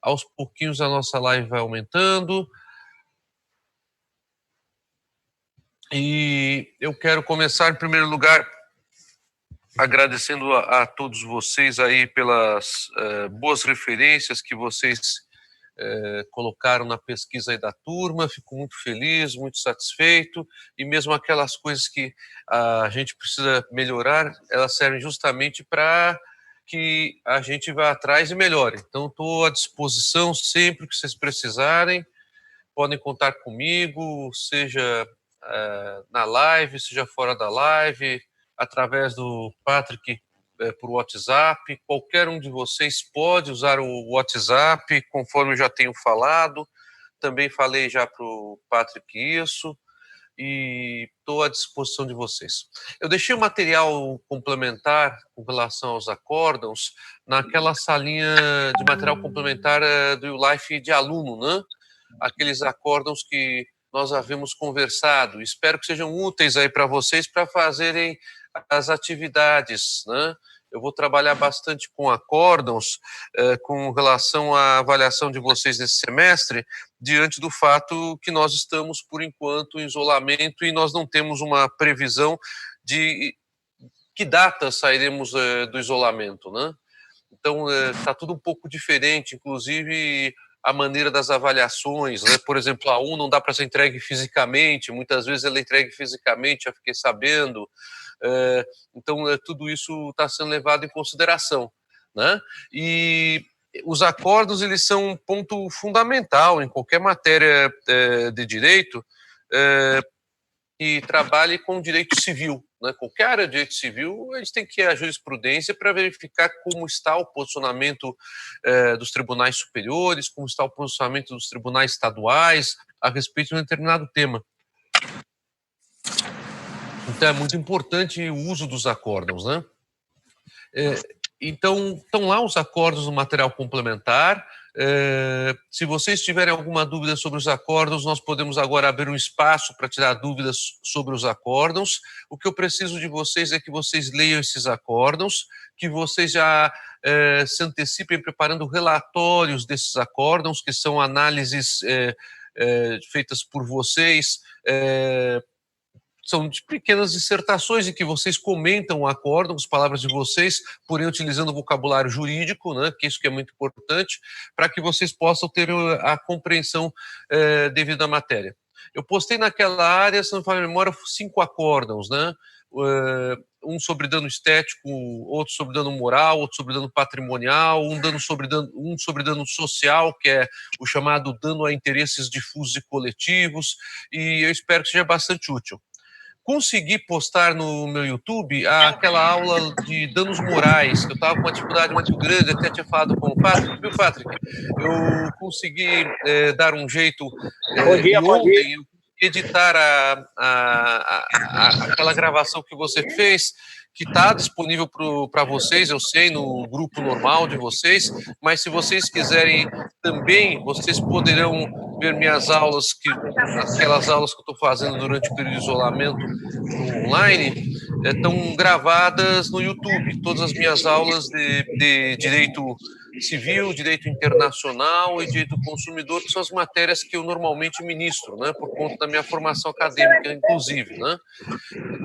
Aos pouquinhos a nossa live vai aumentando. E eu quero começar, em primeiro lugar, agradecendo a todos vocês aí pelas boas referências que vocês colocaram na pesquisa aí da turma. Fico muito feliz, muito satisfeito, e mesmo aquelas coisas que a gente precisa melhorar, elas servem justamente para que a gente vá atrás e melhore. Então, estou à disposição sempre que vocês precisarem, podem contar comigo, seja na live, seja fora da live, através do Patrick por WhatsApp. Qualquer um de vocês pode usar o WhatsApp, conforme eu já tenho falado. Também falei já para o Patrick isso, e estou à disposição de vocês. Eu deixei o material complementar com relação aos acórdãos naquela salinha de material complementar do Life de aluno, né? Aqueles acórdãos que nós havíamos conversado. Espero que sejam úteis aí para vocês para fazerem as atividades, né? Eu vou trabalhar bastante com acórdãos com relação à avaliação de vocês nesse semestre, diante do fato que nós estamos, por enquanto, em isolamento e nós não temos uma previsão de que data sairemos do isolamento, né? Então, está tudo um pouco diferente, inclusive a maneira das avaliações, né? Por exemplo, a 1 não dá para ser entregue fisicamente, muitas vezes ela é entregue fisicamente, já fiquei sabendo. Então, tudo isso está sendo levado em consideração, né? E os acordos, eles são um ponto fundamental em qualquer matéria de direito que trabalhe com direito civil, né? Qualquer área de direito civil, a gente tem que ir à jurisprudência para verificar como está o posicionamento dos tribunais superiores, como está o posicionamento dos tribunais estaduais a respeito de um determinado tema. Então, é muito importante o uso dos acórdãos, né? Então, estão lá os acórdãos no material complementar. Se vocês tiverem alguma dúvida sobre os acórdãos, nós podemos agora abrir um espaço para tirar dúvidas sobre os acórdãos. O que eu preciso de vocês é que vocês leiam esses acórdãos, que vocês já se antecipem preparando relatórios desses acórdãos, que são análises feitas por vocês, são de pequenas dissertações em que vocês comentam o acórdão, as palavras de vocês, porém utilizando o vocabulário jurídico, né, que isso que é muito importante, para que vocês possam ter a compreensão devido à matéria. Eu postei naquela área, se não me falha a memória, 5 acórdãos, né? Um sobre dano estético, outro sobre dano moral, outro sobre dano patrimonial, um sobre dano social, que é o chamado dano a interesses difusos e coletivos, e eu espero que seja bastante útil. Consegui postar no meu YouTube aquela aula de danos morais, que eu estava com uma dificuldade muito grande, até tinha falado com o Patrick, viu, Patrick? Eu consegui dar um jeito, e ontem eu editar aquela gravação que você fez, que está disponível para vocês, eu sei, no grupo normal de vocês, mas se vocês quiserem também, vocês poderão ver minhas aulas, aquelas aulas que eu estou fazendo durante o período de isolamento online, estão gravadas no YouTube. Todas as minhas aulas de direito civil, direito internacional e direito do consumidor, que são as matérias que eu normalmente ministro, né, por conta da minha formação acadêmica, inclusive, né,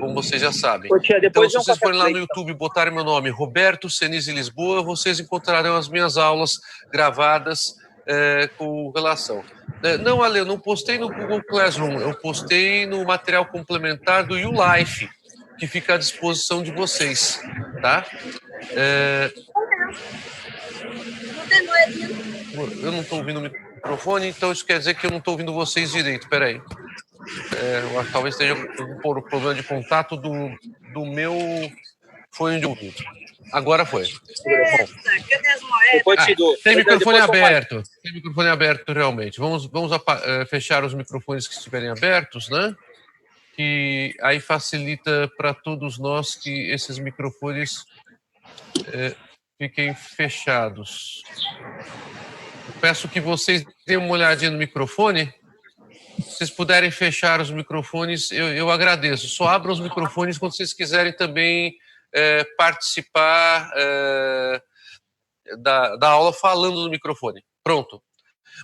como vocês já sabem. Então, se vocês forem lá no YouTube e botarem meu nome, Roberto Senise Lisboa, vocês encontrarão as minhas aulas gravadas com relação. Não, Ale, eu não postei no Google Classroom, eu postei no material complementar do YouLife, que fica à disposição de vocês, tá? Eu não estou ouvindo o microfone, então isso quer dizer que eu não estou ouvindo vocês direito, peraí. Eu acho que talvez esteja por problema de contato do meu fone de ouvido. Agora foi. Bom, cadê as moedas? tem microfone aberto. Tem microfone aberto, realmente. Vamos fechar os microfones que estiverem abertos, né? Que aí facilita para todos nós que esses microfones fiquem fechados. Eu peço que vocês deem uma olhadinha no microfone. Se vocês puderem fechar os microfones, eu agradeço. Só abram os microfones quando vocês quiserem também participar da aula falando no microfone, Pronto.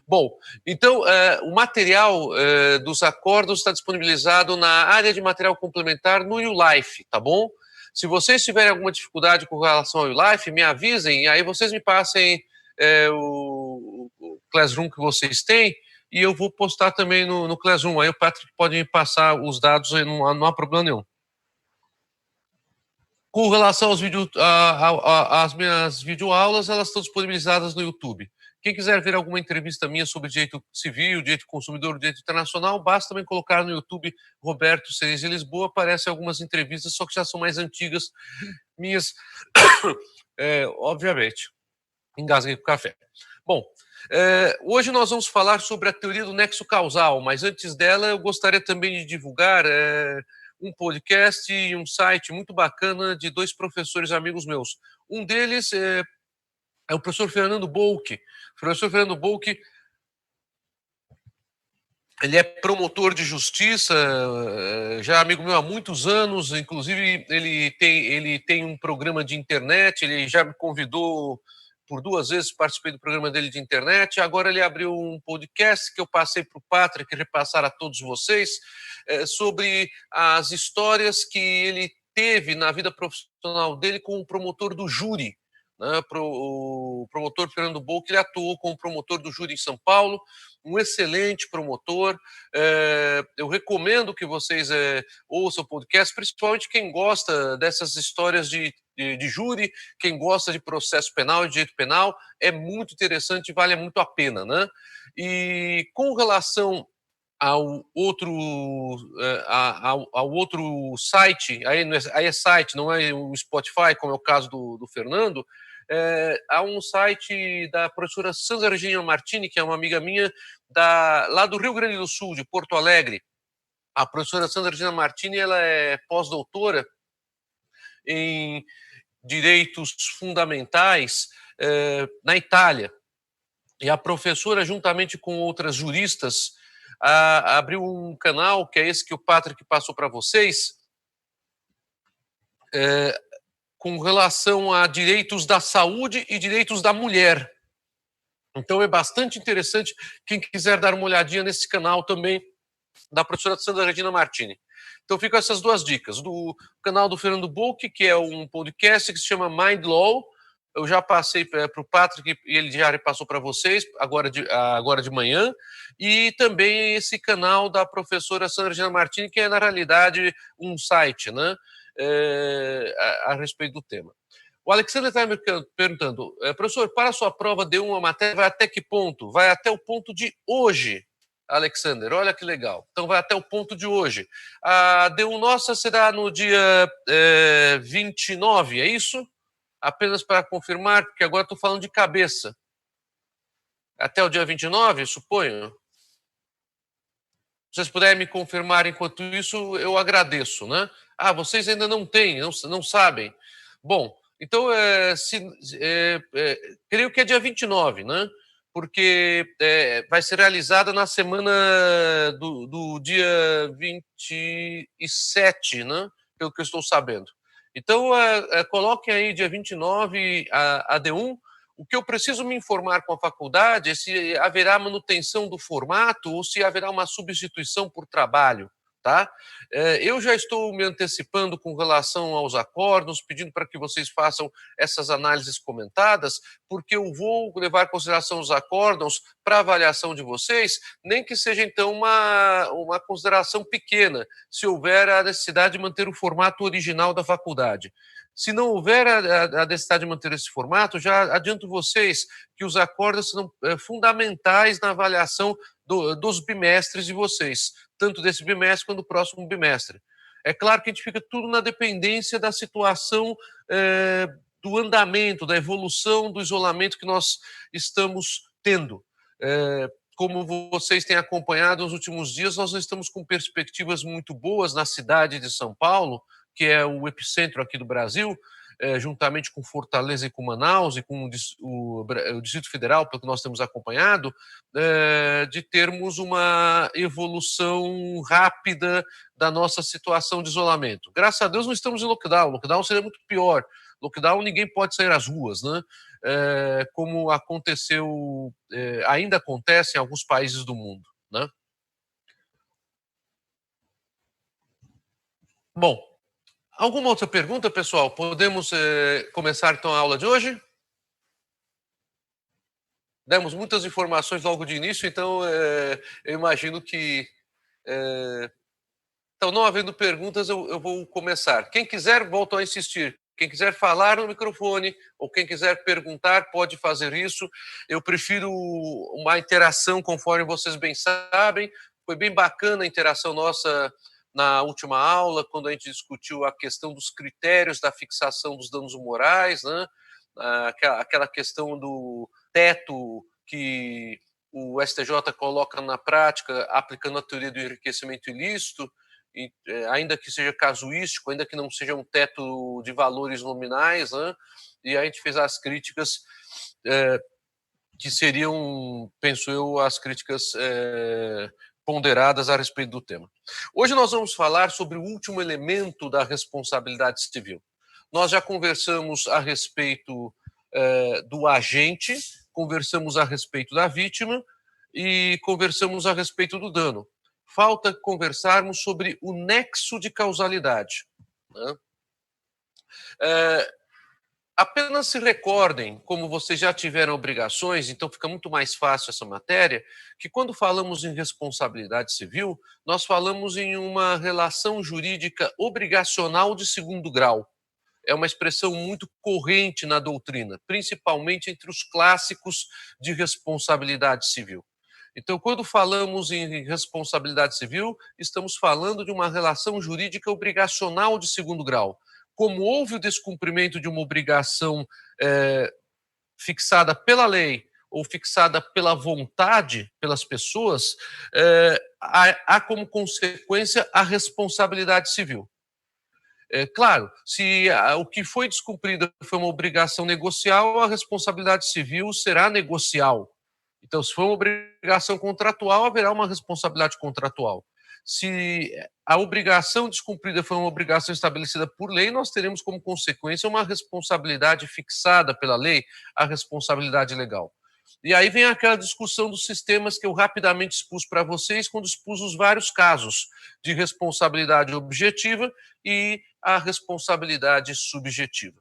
Bom, então o material dos acordos está disponibilizado na área de material complementar no YouLife, tá bom? Se vocês tiverem alguma dificuldade com relação ao YouLife, me avisem, e aí vocês me passem o Classroom que vocês têm, e eu vou postar também no Classroom. Aí o Patrick pode me passar os dados, e não há problema nenhum. Com relação às minhas videoaulas, elas estão disponibilizadas no YouTube. Quem quiser ver alguma entrevista minha sobre direito civil, direito consumidor, direito internacional, basta também colocar no YouTube Roberto Cerezo de Lisboa, aparecem algumas entrevistas, só que já são mais antigas, minhas, obviamente. Engasguei com café. Bom, hoje nós vamos falar sobre a teoria do nexo causal, mas antes dela eu gostaria também de divulgar um podcast e um site muito bacana de dois professores amigos meus. Um deles é o professor Fernando Bolk. O professor Fernando Bolk, ele é promotor de justiça, já é amigo meu há muitos anos, inclusive ele tem um programa de internet, ele já me convidou por 2 vezes, participei do programa dele de internet, agora ele abriu um podcast que eu passei para o Patrick repassar a todos vocês, sobre as histórias que ele teve na vida profissional dele com o promotor do júri. Né? O promotor Fernando Bolk, ele atuou como promotor do júri em São Paulo, um excelente promotor. Eu recomendo que vocês ouçam o podcast, principalmente quem gosta dessas histórias de júri, quem gosta de processo penal e de direito penal, é muito interessante e vale muito a pena, né? E com relação ao outro, ao outro site, aí é site, não é o Spotify, como é o caso do Fernando, há um site da professora Sandra Regina Martini, que é uma amiga minha lá do Rio Grande do Sul, de Porto Alegre. A professora Sandra Regina Martini, ela é pós-doutora em direitos fundamentais na Itália. E a professora, juntamente com outras juristas, abriu um canal, que é esse que o Patrick passou para vocês, com relação a direitos da saúde e direitos da mulher. Então é bastante interessante quem quiser dar uma olhadinha nesse canal também da professora Sandra Regina Martini. Então ficam essas 2 dicas. Do canal do Fernando Bolk, que é um podcast que se chama Mind Law. Eu já passei para o Patrick e ele já repassou para vocês agora de manhã. E também esse canal da professora Sandra Regina Martini, que é na realidade um site, né? A respeito do tema. O Alexandre está me perguntando, professor, para a sua prova D1 a matéria vai até que ponto? Vai até o ponto de hoje, Alexander, olha que legal. Então vai até o ponto de hoje. A D1 nossa será no dia 29, é isso? Apenas para confirmar, porque agora estou falando de cabeça. Até o dia 29, suponho? Se vocês puderem me confirmar enquanto isso, eu agradeço, né? Vocês ainda não têm, não sabem. Bom, então, creio que é dia 29, né? Porque vai ser realizada na semana do dia 27, né? Pelo que eu estou sabendo. Então, coloquem aí dia 29 a D1. O que eu preciso me informar com a faculdade é se haverá manutenção do formato ou se haverá uma substituição por trabalho, tá? Eu já estou me antecipando com relação aos acordos, pedindo para que vocês façam essas análises comentadas, porque eu vou levar em consideração os acordos para avaliação de vocês, nem que seja, então, uma consideração pequena, se houver a necessidade de manter o formato original da faculdade. Se não houver a necessidade de manter esse formato, já adianto vocês que os acordos são fundamentais na avaliação dos bimestres de vocês, tanto desse bimestre quanto do próximo bimestre. É claro que a gente fica tudo na dependência da situação do andamento, da evolução do isolamento que nós estamos tendo. Como vocês têm acompanhado nos últimos dias, nós estamos com perspectivas muito boas na cidade de São Paulo, que é o epicentro aqui do Brasil, juntamente com Fortaleza e com Manaus e com o Distrito Federal, pelo que nós temos acompanhado, de termos uma evolução rápida da nossa situação de isolamento. Graças a Deus não estamos em lockdown. Lockdown seria muito pior. Lockdown ninguém pode sair às ruas, né? como aconteceu, ainda acontece em alguns países do mundo, né? Bom, alguma outra pergunta, pessoal? Podemos começar então a aula de hoje? Demos muitas informações logo de início, então eu imagino que... Então, não havendo perguntas, eu vou começar. Quem quiser, volto a insistir. Quem quiser falar no microfone ou quem quiser perguntar, pode fazer isso. Eu prefiro uma interação, conforme vocês bem sabem. Foi bem bacana a interação nossa na última aula, quando a gente discutiu a questão dos critérios da fixação dos danos morais, né? Aquela questão do teto que o STJ coloca na prática, aplicando a teoria do enriquecimento ilícito, ainda que seja casuístico, ainda que não seja um teto de valores nominais, né? E a gente fez as críticas que seriam, penso eu, as críticas ponderadas a respeito do tema. Hoje nós vamos falar sobre o último elemento da responsabilidade civil. Nós já conversamos a respeito do agente, conversamos a respeito da vítima e conversamos a respeito do dano. Falta conversarmos sobre o nexo de causalidade, né? Apenas se recordem, como vocês já tiveram obrigações, então fica muito mais fácil essa matéria, que quando falamos em responsabilidade civil, nós falamos em uma relação jurídica obrigacional de segundo grau. É uma expressão muito corrente na doutrina, principalmente entre os clássicos de responsabilidade civil. Então, quando falamos em responsabilidade civil, estamos falando de uma relação jurídica obrigacional de segundo grau. Como houve o descumprimento de uma obrigação fixada pela lei ou fixada pela vontade, pelas pessoas, há como consequência a responsabilidade civil. Claro, se o que foi descumprido foi uma obrigação negocial, a responsabilidade civil será negocial. Então, se for uma obrigação contratual, haverá uma responsabilidade contratual. Se a obrigação descumprida foi uma obrigação estabelecida por lei, nós teremos como consequência uma responsabilidade fixada pela lei, a responsabilidade legal. E aí vem aquela discussão dos sistemas que eu rapidamente expus para vocês, quando expus os vários casos de responsabilidade objetiva e a responsabilidade subjetiva.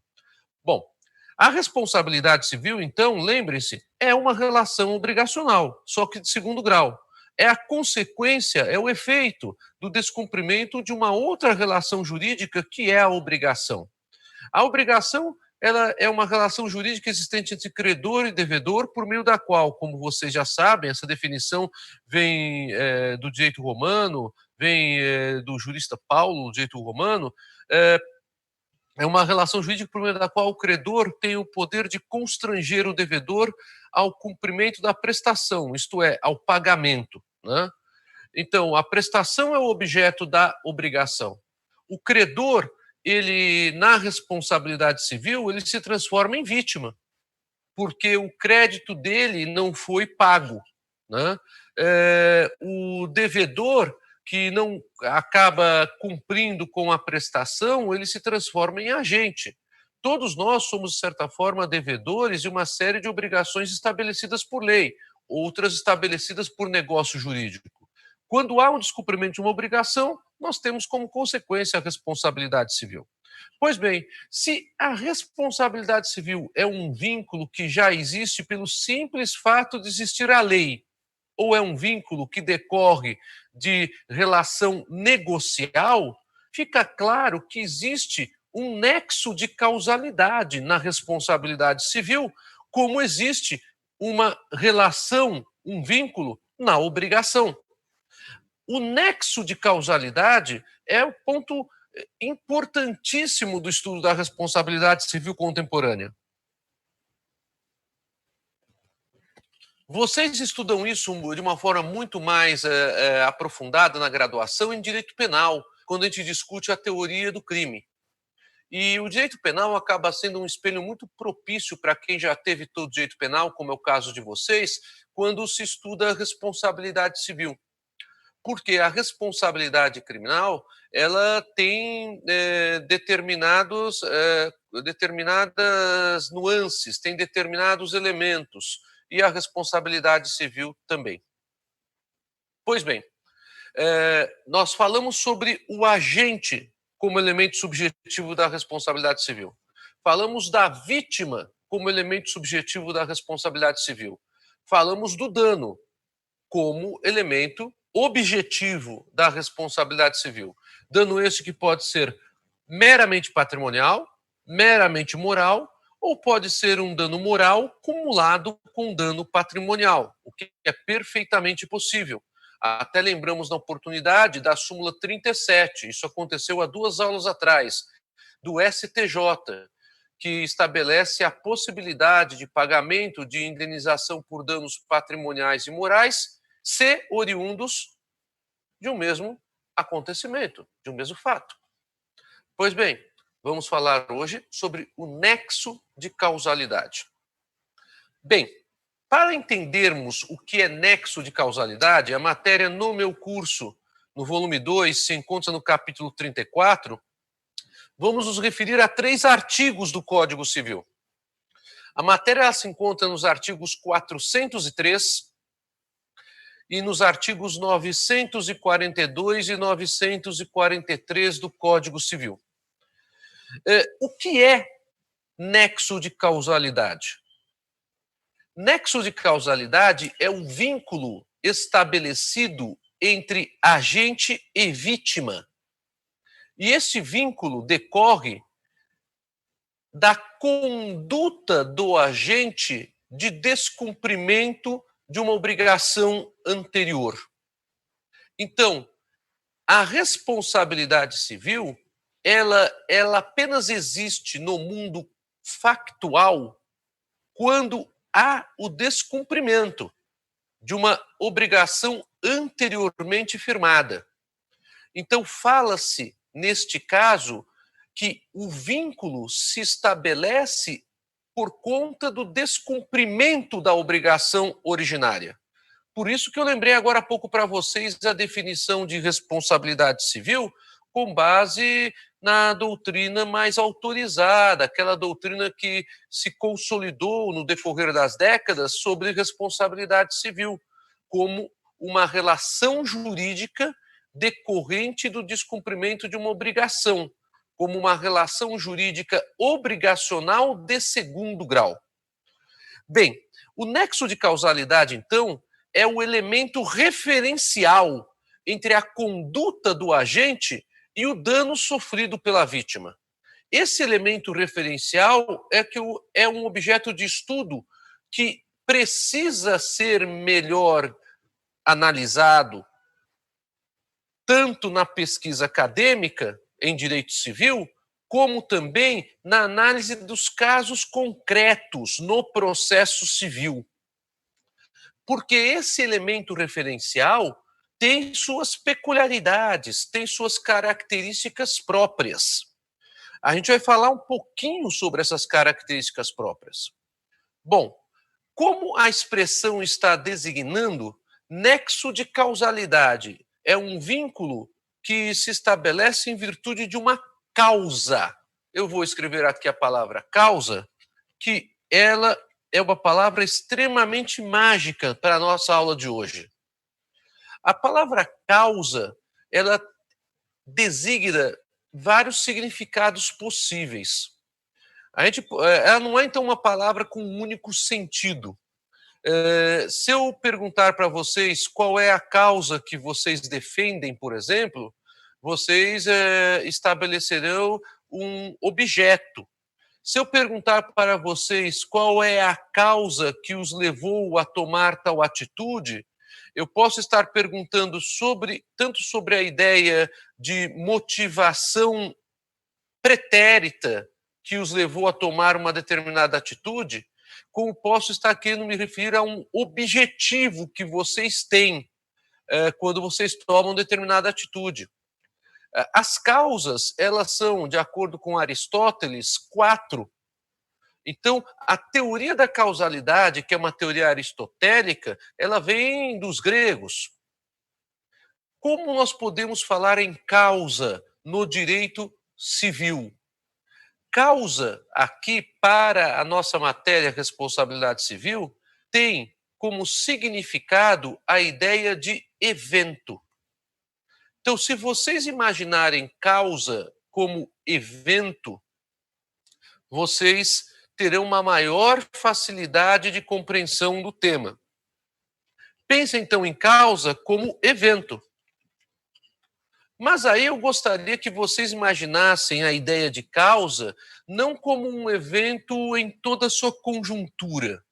Bom, a responsabilidade civil, então, lembre-se, é uma relação obrigacional, só que de segundo grau. É a consequência, é o efeito do descumprimento de uma outra relação jurídica que é a obrigação. A obrigação, ela é uma relação jurídica existente entre credor e devedor, por meio da qual, como vocês já sabem, essa definição vem do direito romano, vem do jurista Paulo, do direito romano, é uma relação jurídica por meio da qual o credor tem o poder de constranger o devedor ao cumprimento da prestação, isto é, ao pagamento, né? Então, a prestação é o objeto da obrigação. O credor, ele, na responsabilidade civil, ele se transforma em vítima, porque o crédito dele não foi pago, né? O devedor, que não acaba cumprindo com a prestação, ele se transforma em agente. Todos nós somos, de certa forma, devedores de uma série de obrigações estabelecidas por lei, outras estabelecidas por negócio jurídico. Quando há um descumprimento de uma obrigação, nós temos como consequência a responsabilidade civil. Pois bem, se a responsabilidade civil é um vínculo que já existe pelo simples fato de existir a lei, ou é um vínculo que decorre de relação negocial, fica claro que existe um nexo de causalidade na responsabilidade civil, como existe uma relação, um vínculo na obrigação. O nexo de causalidade é o ponto importantíssimo do estudo da responsabilidade civil contemporânea. Vocês estudam isso de uma forma muito mais aprofundada na graduação em direito penal, quando a gente discute a teoria do crime. E o direito penal acaba sendo um espelho muito propício para quem já teve todo direito penal, como é o caso de vocês, quando se estuda a responsabilidade civil. Porque a responsabilidade criminal, ela tem determinados determinadas nuances, tem determinados elementos, e a responsabilidade civil também. Pois bem, nós falamos sobre o agente como elemento subjetivo da responsabilidade civil. Falamos da vítima como elemento subjetivo da responsabilidade civil. Falamos do dano como elemento objetivo da responsabilidade civil. Dano esse que pode ser meramente patrimonial, meramente moral, ou pode ser um dano moral cumulado com dano patrimonial, o que é perfeitamente possível. Até lembramos na oportunidade da súmula 37, isso aconteceu há 2 aulas atrás, do STJ, que estabelece a possibilidade de pagamento de indenização por danos patrimoniais e morais, se oriundos de um mesmo acontecimento, de um mesmo fato. Pois bem, vamos falar hoje sobre o nexo de causalidade. Bem, para entendermos o que é nexo de causalidade, a matéria no meu curso, no volume 2, se encontra no capítulo 34, vamos nos referir a 3 artigos do Código Civil. A matéria se encontra nos artigos 403 e nos artigos 942 e 943 do Código Civil. O que é nexo de causalidade? Nexo de causalidade é o vínculo estabelecido entre agente e vítima. E esse vínculo decorre da conduta do agente de descumprimento de uma obrigação anterior. Então, a responsabilidade civil, ela apenas existe no mundo factual quando há o descumprimento de uma obrigação anteriormente firmada. Então, fala-se, neste caso, que o vínculo se estabelece por conta do descumprimento da obrigação originária. Por isso que eu lembrei agora há pouco para vocês a definição de responsabilidade civil com base na doutrina mais autorizada, aquela doutrina que se consolidou no decorrer das décadas sobre responsabilidade civil, como uma relação jurídica decorrente do descumprimento de uma obrigação, como uma relação jurídica obrigacional de segundo grau. Bem, o nexo de causalidade, então, é o elemento referencial entre a conduta do agente e o dano sofrido pela vítima. Esse elemento referencial é um objeto de estudo que precisa ser melhor analisado, tanto na pesquisa acadêmica em direito civil, como também na análise dos casos concretos no processo civil. Porque esse elemento referencial tem suas peculiaridades, tem suas características próprias. A gente vai falar um pouquinho sobre essas características próprias. Bom, como a expressão está designando, nexo de causalidade é um vínculo que se estabelece em virtude de uma causa. Eu vou escrever aqui a palavra causa, que ela é uma palavra extremamente mágica para a nossa aula de hoje. A palavra causa, ela designa vários significados possíveis. Ela não é, então, uma palavra com um único sentido. Se eu perguntar para vocês qual é a causa que vocês defendem, por exemplo, vocês estabelecerão um objeto. Se eu perguntar para vocês qual é a causa que os levou a tomar tal atitude, eu posso estar perguntando tanto sobre a ideia de motivação pretérita que os levou a tomar uma determinada atitude, como posso estar querendo me referir a um objetivo que vocês têm quando vocês tomam determinada atitude. As causas, elas são, de acordo com Aristóteles, 4. Então, a teoria da causalidade, que é uma teoria aristotélica, ela vem dos gregos. Como nós podemos falar em causa no direito civil? Causa, aqui, para a nossa matéria responsabilidade civil, tem como significado a ideia de evento. Então, se vocês imaginarem causa como evento, vocês terão uma maior facilidade de compreensão do tema. Pensem, então, em causa como evento. Mas aí eu gostaria que vocês imaginassem a ideia de causa não como um evento em toda a sua conjuntura.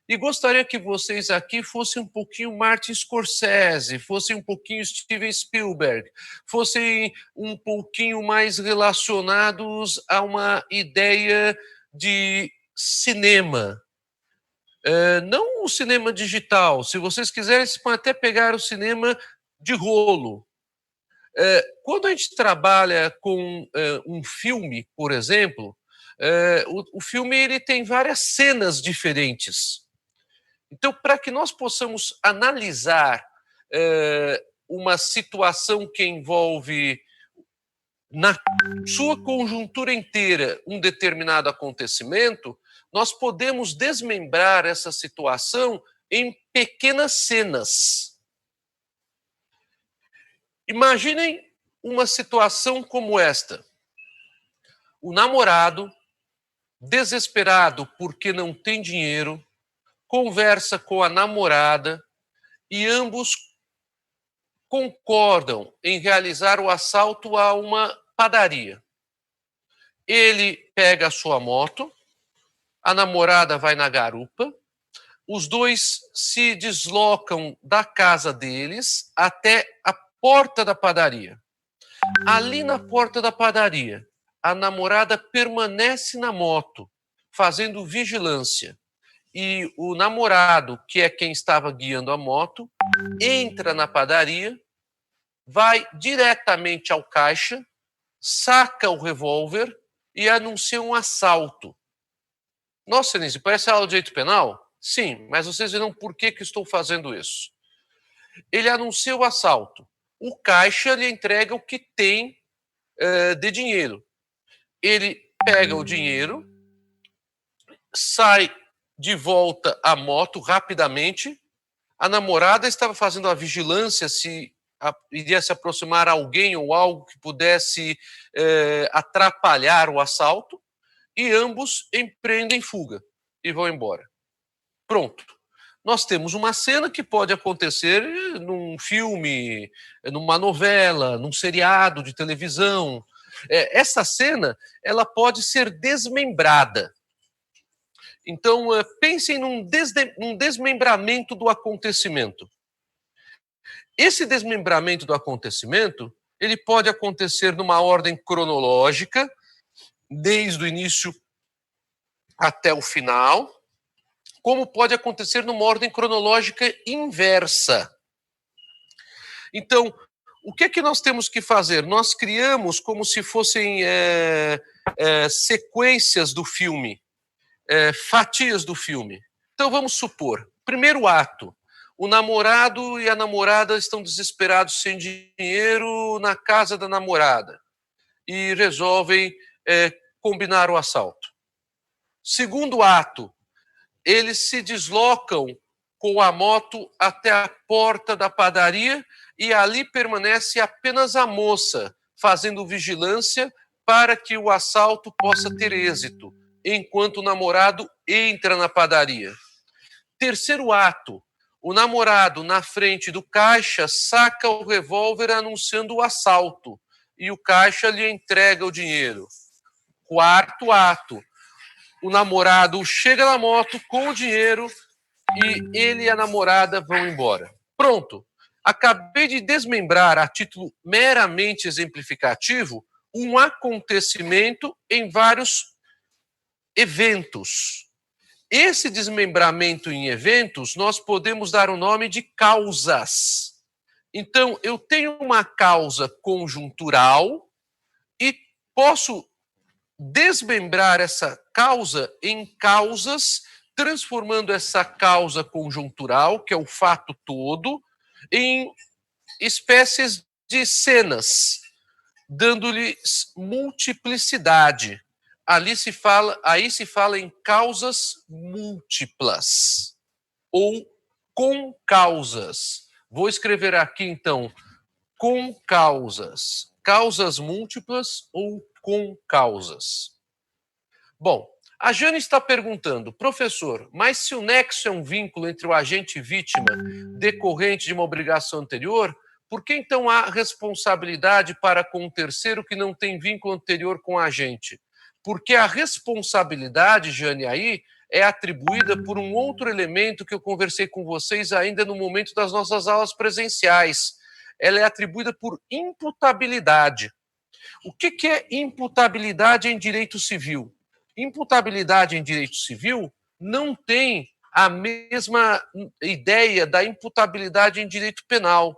E gostaria que vocês aqui fossem um pouquinho Martin Scorsese, fossem um pouquinho Steven Spielberg, fossem um pouquinho mais relacionados a uma ideia de cinema. Não o cinema digital. Se vocês quiserem, vocês podem até pegar o cinema de rolo. Quando a gente trabalha com um filme, por exemplo, o filme ele tem várias cenas diferentes. Então, para que nós possamos analisar uma situação que envolve, na sua conjuntura inteira, um determinado acontecimento, nós podemos desmembrar essa situação em pequenas cenas. Imaginem uma situação como esta. O namorado, desesperado porque não tem dinheiro, conversa com a namorada e ambos concordam em realizar o assalto a uma padaria. Ele pega a sua moto, a namorada vai na garupa, os dois se deslocam da casa deles até a porta da padaria. Ali na porta da padaria, a namorada permanece na moto, fazendo vigilância. E o namorado, que é quem estava guiando a moto, entra na padaria, vai diretamente ao caixa, saca o revólver e anuncia um assalto. Nossa, Denise, parece aula de direito penal? Sim, mas vocês verão por que estou fazendo isso. Ele anuncia o assalto. O caixa lhe entrega o que tem de dinheiro. Ele pega o dinheiro, sai de volta à moto rapidamente. A namorada estava fazendo a vigilância se iria se aproximar alguém ou algo que pudesse atrapalhar o assalto, e ambos empreendem fuga e vão embora. Pronto. Nós temos uma cena que pode acontecer num filme, numa novela, num seriado de televisão. Essa cena, ela pode ser desmembrada. Então, pensem num desmembramento do acontecimento. Esse desmembramento do acontecimento, ele pode acontecer numa ordem cronológica, desde o início até o final, como pode acontecer numa ordem cronológica inversa. Então, o que é que nós temos que fazer? Nós criamos como se fossem sequências do filme, fatias do filme. Então, vamos supor, primeiro ato, o namorado e a namorada estão desesperados sem dinheiro na casa da namorada e resolvem combinar o assalto. Segundo ato, eles se deslocam com a moto até a porta da padaria e ali permanece apenas a moça, fazendo vigilância para que o assalto possa ter êxito, enquanto o namorado entra na padaria. Terceiro ato, o namorado, na frente do caixa, saca o revólver anunciando o assalto e o caixa lhe entrega o dinheiro. Quarto ato, o namorado chega na moto com o dinheiro e ele e a namorada vão embora. Pronto. Acabei de desmembrar, a título meramente exemplificativo, um acontecimento em vários eventos. Esse desmembramento em eventos, nós podemos dar o nome de causas. Então, eu tenho uma causa conjuntural e posso desmembrar essa causa em causas, transformando essa causa conjuntural, que é o fato todo, em espécies de cenas, dando-lhes multiplicidade. aí se fala em causas múltiplas ou concausas. Vou escrever aqui, então, concausas. Causas múltiplas ou concausas. Bom, a Jane está perguntando, professor, mas se o nexo é um vínculo entre o agente e vítima decorrente de uma obrigação anterior, por que então há responsabilidade para com o terceiro que não tem vínculo anterior com o agente? Porque a responsabilidade, Jane, aí é atribuída por um outro elemento que eu conversei com vocês ainda no momento das nossas aulas presenciais. Ela é atribuída por imputabilidade. O que é imputabilidade em direito civil? Imputabilidade em direito civil não tem a mesma ideia da imputabilidade em direito penal.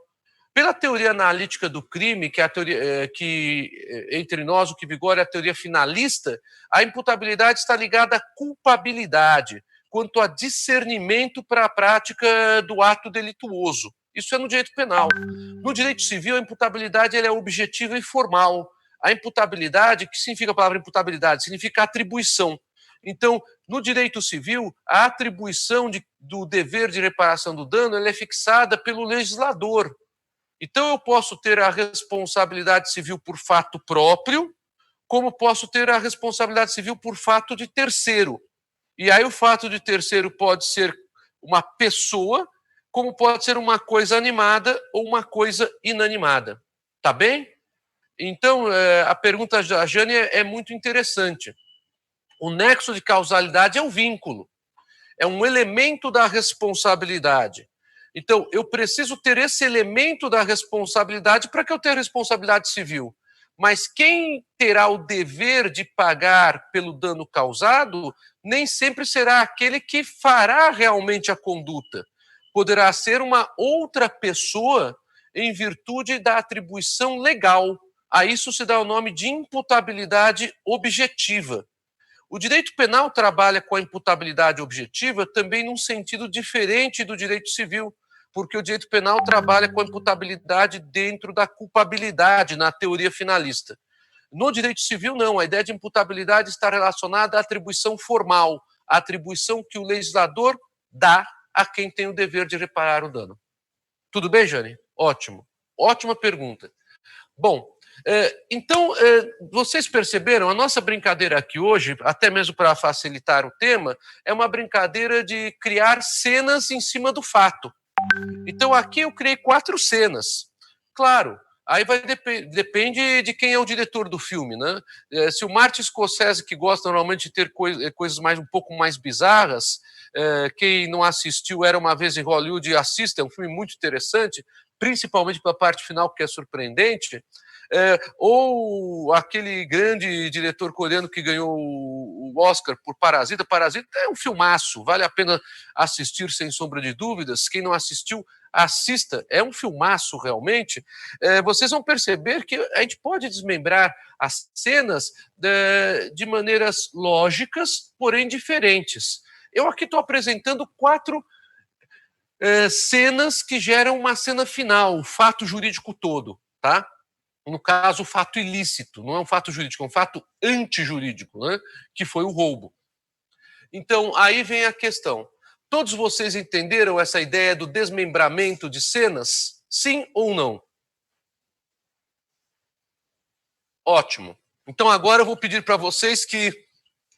Pela teoria analítica do crime, que é a teoria que entre nós o que vigora é a teoria finalista, a imputabilidade está ligada à culpabilidade, quanto a discernimento para a prática do ato delituoso. Isso é no direito penal. No direito civil, a imputabilidade ela é objetiva e formal. A imputabilidade, que significa a palavra imputabilidade? Significa atribuição. Então, no direito civil, a atribuição do dever de reparação do dano ela é fixada pelo legislador. Então, eu posso ter a responsabilidade civil por fato próprio, como posso ter a responsabilidade civil por fato de terceiro. E aí, o fato de terceiro pode ser uma pessoa, como pode ser uma coisa animada ou uma coisa inanimada. Tá bem? Então, a pergunta da Jane é muito interessante. O nexo de causalidade é um vínculo, é um elemento da responsabilidade. Então, eu preciso ter esse elemento da responsabilidade para que eu tenha responsabilidade civil. Mas quem terá o dever de pagar pelo dano causado nem sempre será aquele que fará realmente a conduta. Poderá ser uma outra pessoa em virtude da atribuição legal. A isso se dá o nome de imputabilidade objetiva. O direito penal trabalha com a imputabilidade objetiva também num sentido diferente do direito civil, porque o direito penal trabalha com a imputabilidade dentro da culpabilidade, na teoria finalista. No direito civil, não. A ideia de imputabilidade está relacionada à atribuição formal, à atribuição que o legislador dá a quem tem o dever de reparar o dano. Tudo bem, Jane? Ótimo. Ótima pergunta. Bom, então, vocês perceberam, a nossa brincadeira aqui hoje, até mesmo para facilitar o tema, é uma brincadeira de criar cenas em cima do fato. Então, aqui eu criei 4 cenas. Claro, aí depende de quem é o diretor do filme, né? Se o Martin Scorsese, que gosta normalmente de ter coisas um pouco mais bizarras, quem não assistiu Era Uma Vez em Hollywood, assista, é um filme muito interessante, principalmente pela parte final, que é surpreendente. Ou aquele grande diretor coreano que ganhou o Oscar por Parasita. Parasita é um filmaço, vale a pena assistir sem sombra de dúvidas. Quem não assistiu, assista, é um filmaço realmente. Vocês vão perceber que a gente pode desmembrar as cenas de maneiras lógicas, porém diferentes. Eu aqui estou apresentando 4 cenas que geram uma cena final, o fato jurídico todo, tá? No caso, o fato ilícito, não é um fato jurídico, é um fato antijurídico, né? Que foi o roubo. Então, aí vem a questão. Todos vocês entenderam essa ideia do desmembramento de cenas? Sim ou não? Ótimo. Então, agora eu vou pedir para vocês que,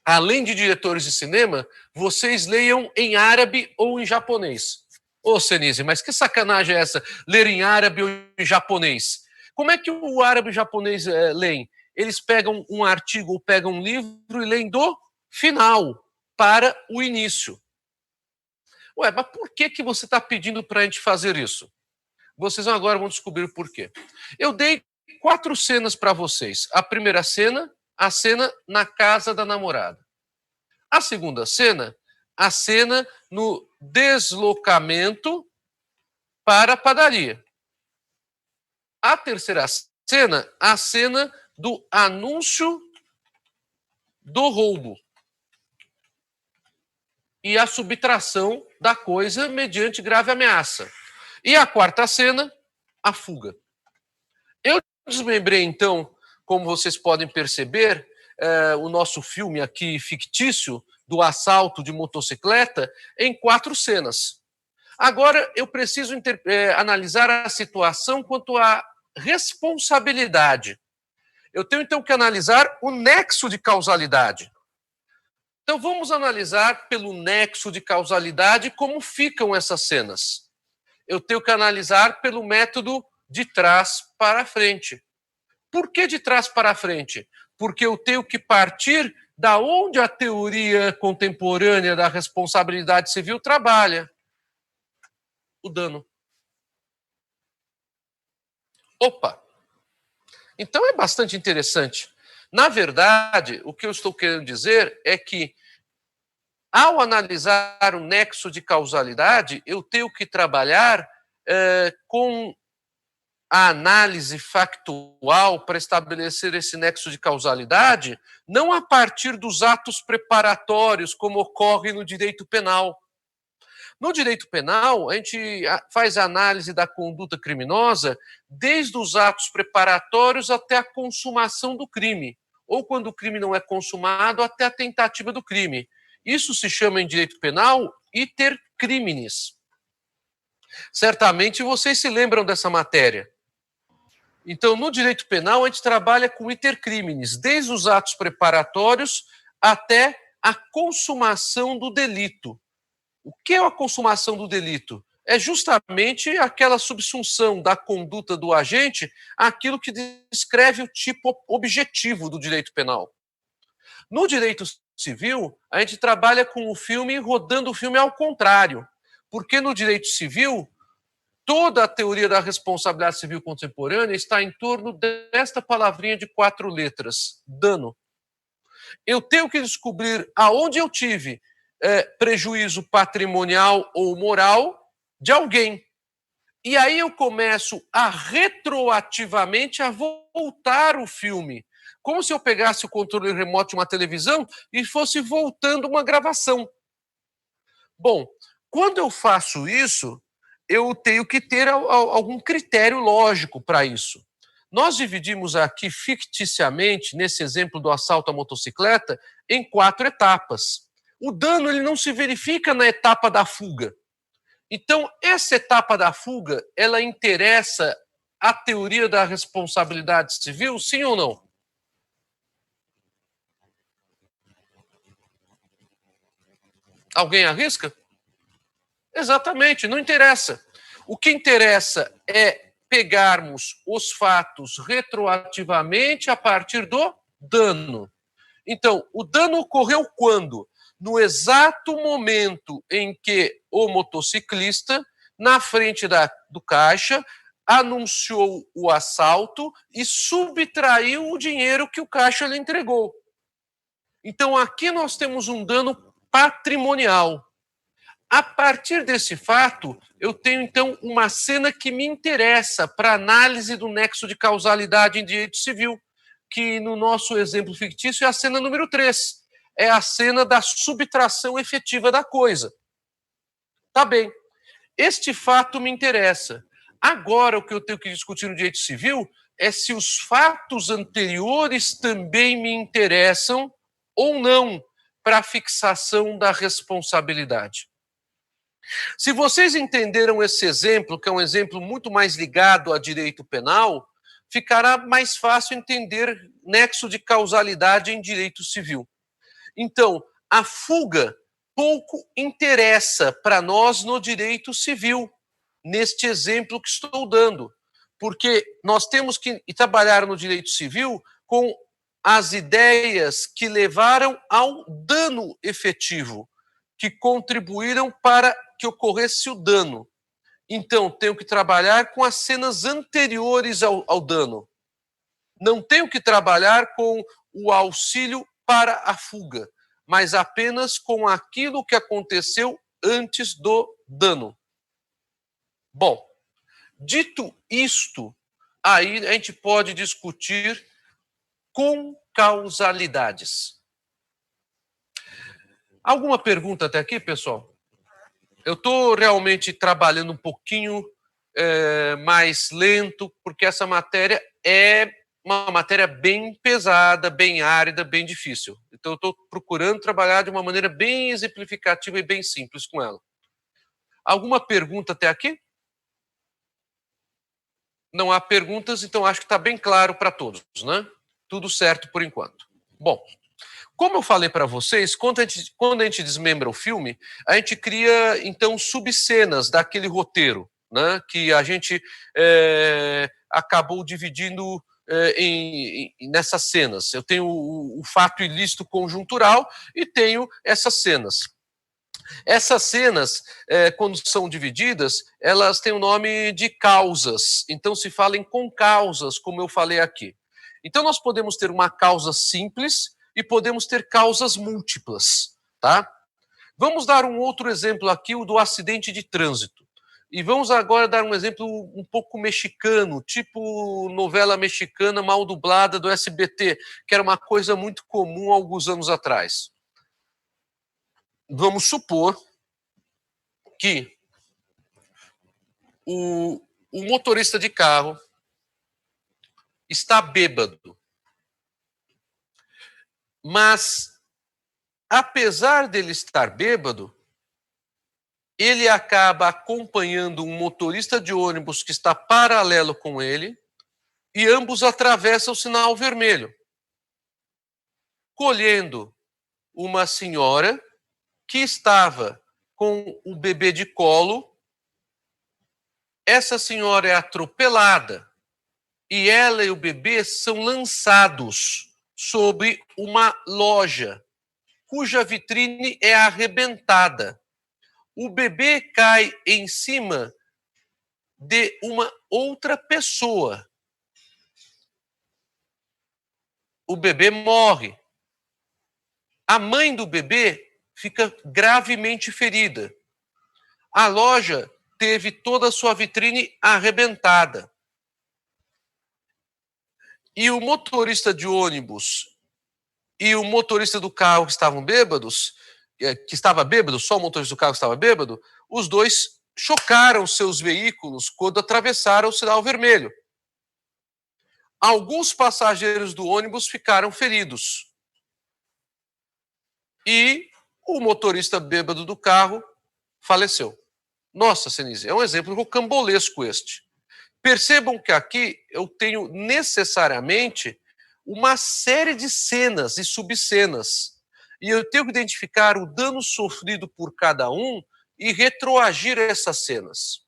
além de diretores de cinema, vocês leiam em árabe ou em japonês. Ô, Senise, mas que sacanagem é essa? Ler em árabe ou em japonês? Como é que o árabe e o japonês leem? Eles pegam um artigo ou pegam um livro e leem do final para o início. Ué, mas por que você está pedindo para a gente fazer isso? Vocês agora vão descobrir o porquê. Eu dei 4 cenas para vocês. A primeira cena, a cena na casa da namorada. A segunda cena, a cena no deslocamento para a padaria. A terceira cena, a cena do anúncio do roubo e a subtração da coisa mediante grave ameaça. E a quarta cena, a fuga. Eu desmembrei, então, como vocês podem perceber, o nosso filme aqui fictício do assalto de motocicleta em 4 cenas. Agora, eu preciso analisar a situação quanto à responsabilidade. Eu tenho, então, que analisar o nexo de causalidade. Então, vamos analisar pelo nexo de causalidade como ficam essas cenas. Eu tenho que analisar pelo método de trás para frente. Por que de trás para frente? Porque eu tenho que partir da onde a teoria contemporânea da responsabilidade civil trabalha. O dano. Opa! Então é bastante interessante. Na verdade, o que eu estou querendo dizer é que, ao analisar o nexo de causalidade, eu tenho que trabalhar com a análise factual para estabelecer esse nexo de causalidade, não a partir dos atos preparatórios, como ocorre no direito penal. No direito penal, a gente faz a análise da conduta criminosa desde os atos preparatórios até a consumação do crime, ou quando o crime não é consumado, até a tentativa do crime. Isso se chama em direito penal iter criminis. Certamente vocês se lembram dessa matéria. Então, no direito penal, a gente trabalha com iter criminis, desde os atos preparatórios até a consumação do delito. O que é a consumação do delito? É justamente aquela subsunção da conduta do agente àquilo que descreve o tipo objetivo do direito penal. No direito civil, a gente trabalha com o filme rodando o filme ao contrário, porque no direito civil, toda a teoria da responsabilidade civil contemporânea está em torno desta palavrinha de 4 letras, dano. Eu tenho que descobrir aonde eu tive prejuízo patrimonial ou moral de alguém. E aí eu começo a retroativamente a voltar o filme, como se eu pegasse o controle remoto de uma televisão e fosse voltando uma gravação. Bom, quando eu faço isso, eu tenho que ter algum critério lógico para isso. Nós dividimos aqui ficticiamente, nesse exemplo do assalto à motocicleta, em 4 etapas. O dano ele não se verifica na etapa da fuga. Então, essa etapa da fuga, ela interessa à teoria da responsabilidade civil, sim ou não? Alguém arrisca? Exatamente, não interessa. O que interessa é pegarmos os fatos retroativamente a partir do dano. Então, o dano ocorreu quando? No exato momento em que o motociclista, na frente do caixa, anunciou o assalto e subtraiu o dinheiro que o caixa lhe entregou. Então, aqui nós temos um dano patrimonial. A partir desse fato, eu tenho, então, uma cena que me interessa para análise do nexo de causalidade em direito civil, que no nosso exemplo fictício é a cena número 3. É a cena da subtração efetiva da coisa. Tá bem. Este fato me interessa. Agora, o que eu tenho que discutir no direito civil é se os fatos anteriores também me interessam ou não para a fixação da responsabilidade. Se vocês entenderam esse exemplo, que é um exemplo muito mais ligado a direito penal, ficará mais fácil entender nexo de causalidade em direito civil. Então, a fuga pouco interessa para nós no direito civil, neste exemplo que estou dando, porque nós temos que trabalhar no direito civil com as ideias que levaram ao dano efetivo, que contribuíram para que ocorresse o dano. Então, tenho que trabalhar com as cenas anteriores ao dano. Não tenho que trabalhar com o auxílio para a fuga, mas apenas com aquilo que aconteceu antes do dano. Bom, dito isto, aí a gente pode discutir concausalidades. Alguma pergunta até aqui, pessoal? Eu estou realmente trabalhando um pouquinho mais lento, porque essa matéria é uma matéria bem pesada, bem árida, bem difícil. Então, eu estou procurando trabalhar de uma maneira bem exemplificativa e bem simples com ela. Alguma pergunta até aqui? Não há perguntas, então acho que está bem claro para todos, né? Tudo certo por enquanto. Bom, como eu falei para vocês, quando a gente desmembra o filme, a gente cria, então, subcenas daquele roteiro, né? Que a gente acabou dividindo nessas cenas. Eu tenho o fato ilícito conjuntural e tenho essas cenas. Essas cenas, quando são divididas, elas têm o nome de causas. Então, se fala em concausas, como eu falei aqui. Então, nós podemos ter uma causa simples e podemos ter causas múltiplas, tá? Vamos dar um outro exemplo aqui, o do acidente de trânsito. E vamos agora dar um exemplo um pouco mexicano, tipo novela mexicana mal dublada do SBT, que era uma coisa muito comum há alguns anos atrás. Vamos supor que o motorista de carro está bêbado. Mas, apesar dele estar bêbado, ele acaba acompanhando um motorista de ônibus que está paralelo com ele e ambos atravessam o sinal vermelho, colhendo uma senhora que estava com o bebê de colo. Essa senhora é atropelada e ela e o bebê são lançados sobre uma loja cuja vitrine é arrebentada. O bebê cai em cima de uma outra pessoa. O bebê morre. A mãe do bebê fica gravemente ferida. A loja teve toda a sua vitrine arrebentada. E o motorista de ônibus e o motorista do carro que estavam bêbados, que estava bêbado, só o motorista do carro estava bêbado, os dois chocaram seus veículos quando atravessaram o sinal vermelho. Alguns passageiros do ônibus ficaram feridos. E o motorista bêbado do carro faleceu. Nossa, Senise, é um exemplo rocambolesco este. Percebam que aqui eu tenho necessariamente uma série de cenas e subcenas. E eu tenho que identificar o dano sofrido por cada um e retroagir essas cenas.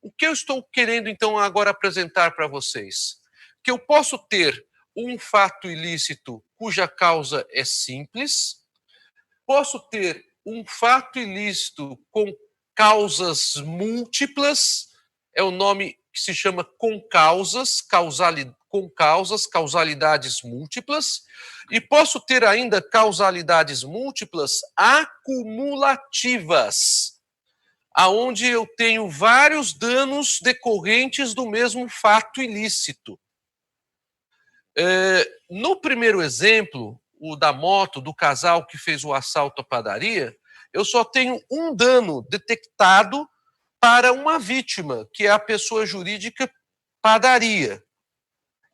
O que eu estou querendo, então, agora apresentar para vocês? Que eu posso ter um fato ilícito cuja causa é simples, posso ter um fato ilícito com causas múltiplas, é o nome que se chama concausas, causalidades múltiplas, e posso ter ainda causalidades múltiplas acumulativas, aonde eu tenho vários danos decorrentes do mesmo fato ilícito. No primeiro exemplo, o da moto, do casal que fez o assalto à padaria, eu só tenho um dano detectado para uma vítima, que é a pessoa jurídica padaria.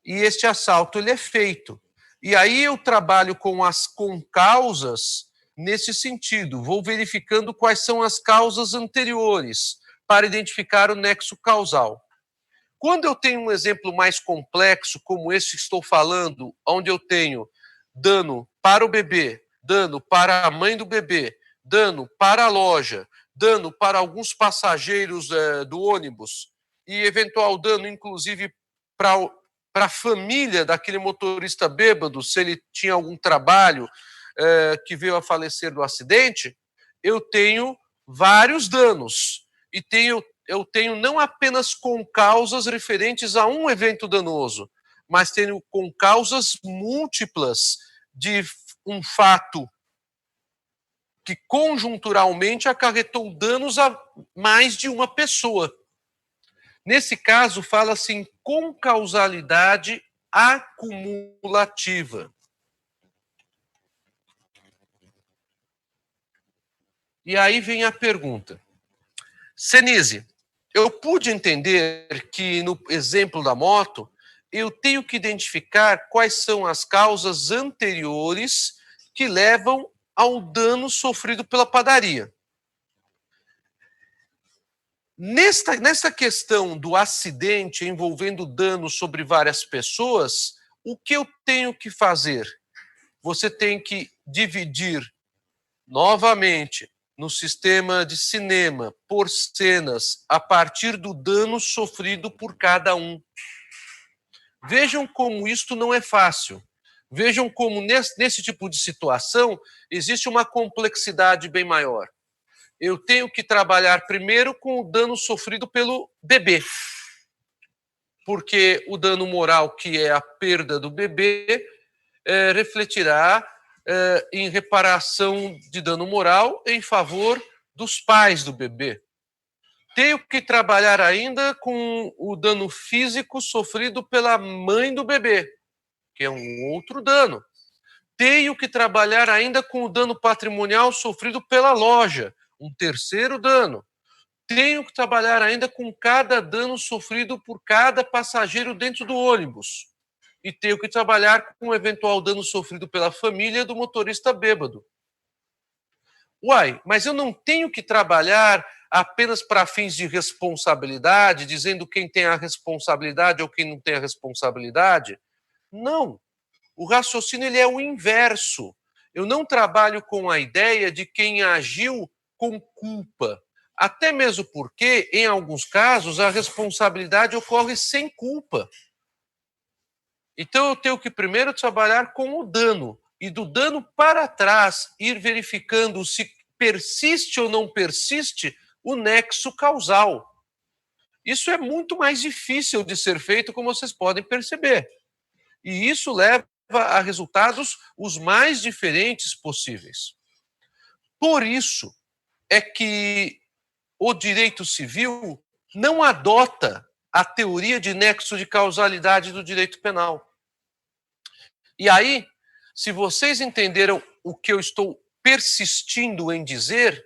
E este assalto ele é feito. E aí eu trabalho com as concausas nesse sentido, vou verificando quais são as causas anteriores para identificar o nexo causal. Quando eu tenho um exemplo mais complexo, como esse que estou falando, onde eu tenho dano para o bebê, dano para a mãe do bebê, dano para a loja, dano para alguns passageiros do ônibus e eventual dano, inclusive, para a família daquele motorista bêbado, se ele tinha algum trabalho que veio a falecer do acidente, eu tenho vários danos e eu tenho não apenas concausas referentes a um evento danoso, mas tenho concausas múltiplas de um fato que conjunturalmente acarretou danos a mais de uma pessoa. Nesse caso, fala-se em concausalidade acumulativa. E aí vem a pergunta. Senise, eu pude entender que no exemplo da moto, eu tenho que identificar quais são as causas anteriores que levam ao dano sofrido pela padaria. Nesta questão do acidente envolvendo dano sobre várias pessoas, o que eu tenho que fazer? Você tem que dividir novamente no sistema de cinema por cenas a partir do dano sofrido por cada um. Vejam como isto não é fácil. Vejam como nesse tipo de situação existe uma complexidade bem maior. Eu tenho que trabalhar primeiro com o dano sofrido pelo bebê, porque o dano moral, que é a perda do bebê, refletirá em reparação de dano moral em favor dos pais do bebê. Tenho que trabalhar ainda com o dano físico sofrido pela mãe do bebê, que é um outro dano. Tenho que trabalhar ainda com o dano patrimonial sofrido pela loja, um terceiro dano. Tenho que trabalhar ainda com cada dano sofrido por cada passageiro dentro do ônibus. E tenho que trabalhar com o eventual dano sofrido pela família do motorista bêbado. Uai, mas eu não tenho que trabalhar apenas para fins de responsabilidade, dizendo quem tem a responsabilidade ou quem não tem a responsabilidade? Não. O raciocínio ele é o inverso. Eu não trabalho com a ideia de quem agiu com culpa. Até mesmo porque, em alguns casos, a responsabilidade ocorre sem culpa. Então, eu tenho que primeiro trabalhar com o dano. E do dano para trás, ir verificando se persiste ou não persiste o nexo causal. Isso é muito mais difícil de ser feito, como vocês podem perceber. E isso leva a resultados os mais diferentes possíveis. Por isso é que o direito civil não adota a teoria de nexo de causalidade do direito penal. E aí, se vocês entenderam o que eu estou persistindo em dizer,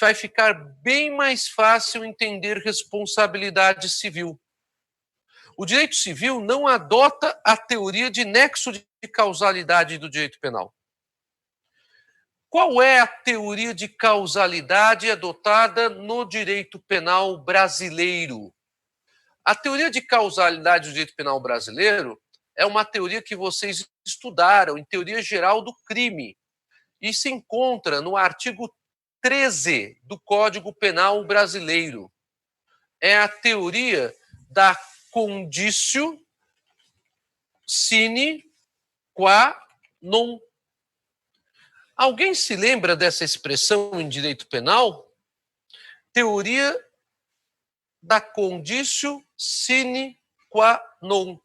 vai ficar bem mais fácil entender responsabilidade civil. O direito civil não adota a teoria de nexo de causalidade do direito penal. Qual é a teoria de causalidade adotada no direito penal brasileiro? A teoria de causalidade do direito penal brasileiro é uma teoria que vocês estudaram em Teoria Geral do Crime e se encontra no artigo 13 do Código Penal brasileiro. É a teoria da conditio sine qua non. Alguém se lembra dessa expressão em direito penal? Teoria da conditio sine qua non.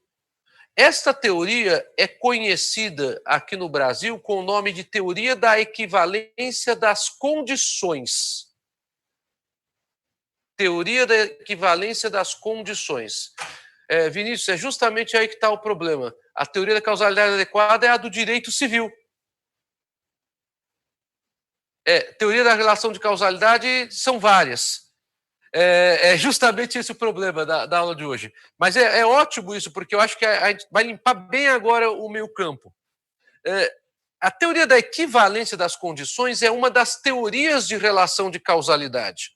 Esta teoria é conhecida aqui no Brasil com o nome de teoria da equivalência das condições. Teoria da equivalência das condições. Vinícius, é justamente aí que está o problema. A teoria da causalidade adequada é a do direito civil. Teoria da relação de causalidade são várias. É justamente esse o problema da aula de hoje. Mas é ótimo isso, porque eu acho que a gente vai limpar bem agora o meio campo. A teoria da equivalência das condições é uma das teorias de relação de causalidade.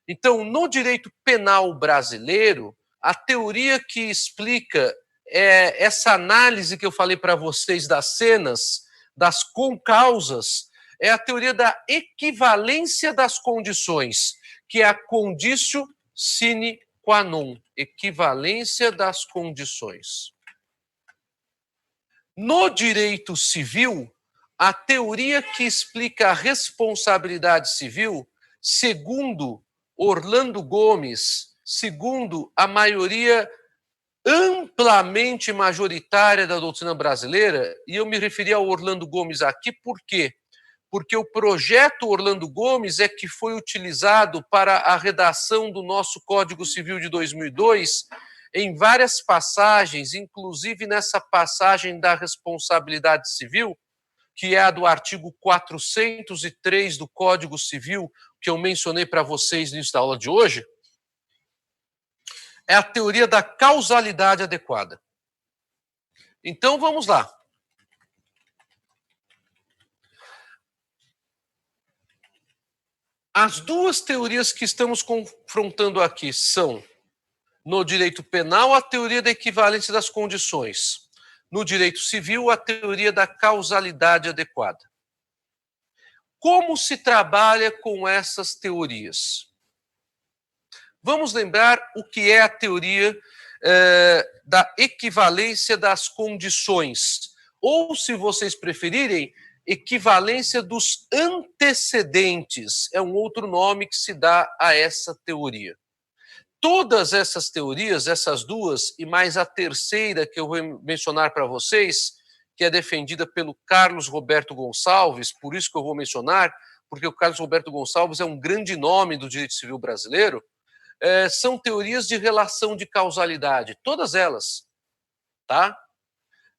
Então, no direito penal brasileiro, a teoria que explica essa análise que eu falei para vocês das cenas, das concausas, é a teoria da equivalência das condições, que é a conditio sine qua non, equivalência das condições. No direito civil, a teoria que explica a responsabilidade civil, segundo Orlando Gomes, segundo a maioria amplamente majoritária da doutrina brasileira, e eu me referi ao Orlando Gomes aqui por quê? Porque o projeto Orlando Gomes é que foi utilizado para a redação do nosso Código Civil de 2002 em várias passagens, inclusive nessa passagem da responsabilidade civil, que é a do artigo 403 do Código Civil, que eu mencionei para vocês no início da aula de hoje, é a teoria da causalidade adequada. Então, vamos lá. As duas teorias que estamos confrontando aqui são, no direito penal, a teoria da equivalência das condições. No direito civil, a teoria da causalidade adequada. Como se trabalha com essas teorias? Vamos lembrar o que é a teoria da equivalência das condições, ou, se vocês preferirem, equivalência dos antecedentes. É um outro nome que se dá a essa teoria. Todas essas teorias, essas duas, e mais a terceira que eu vou mencionar para vocês, que é defendida pelo Carlos Roberto Gonçalves, por isso que eu vou mencionar, porque o Carlos Roberto Gonçalves é um grande nome do direito civil brasileiro, são teorias de relação de causalidade, todas elas, tá?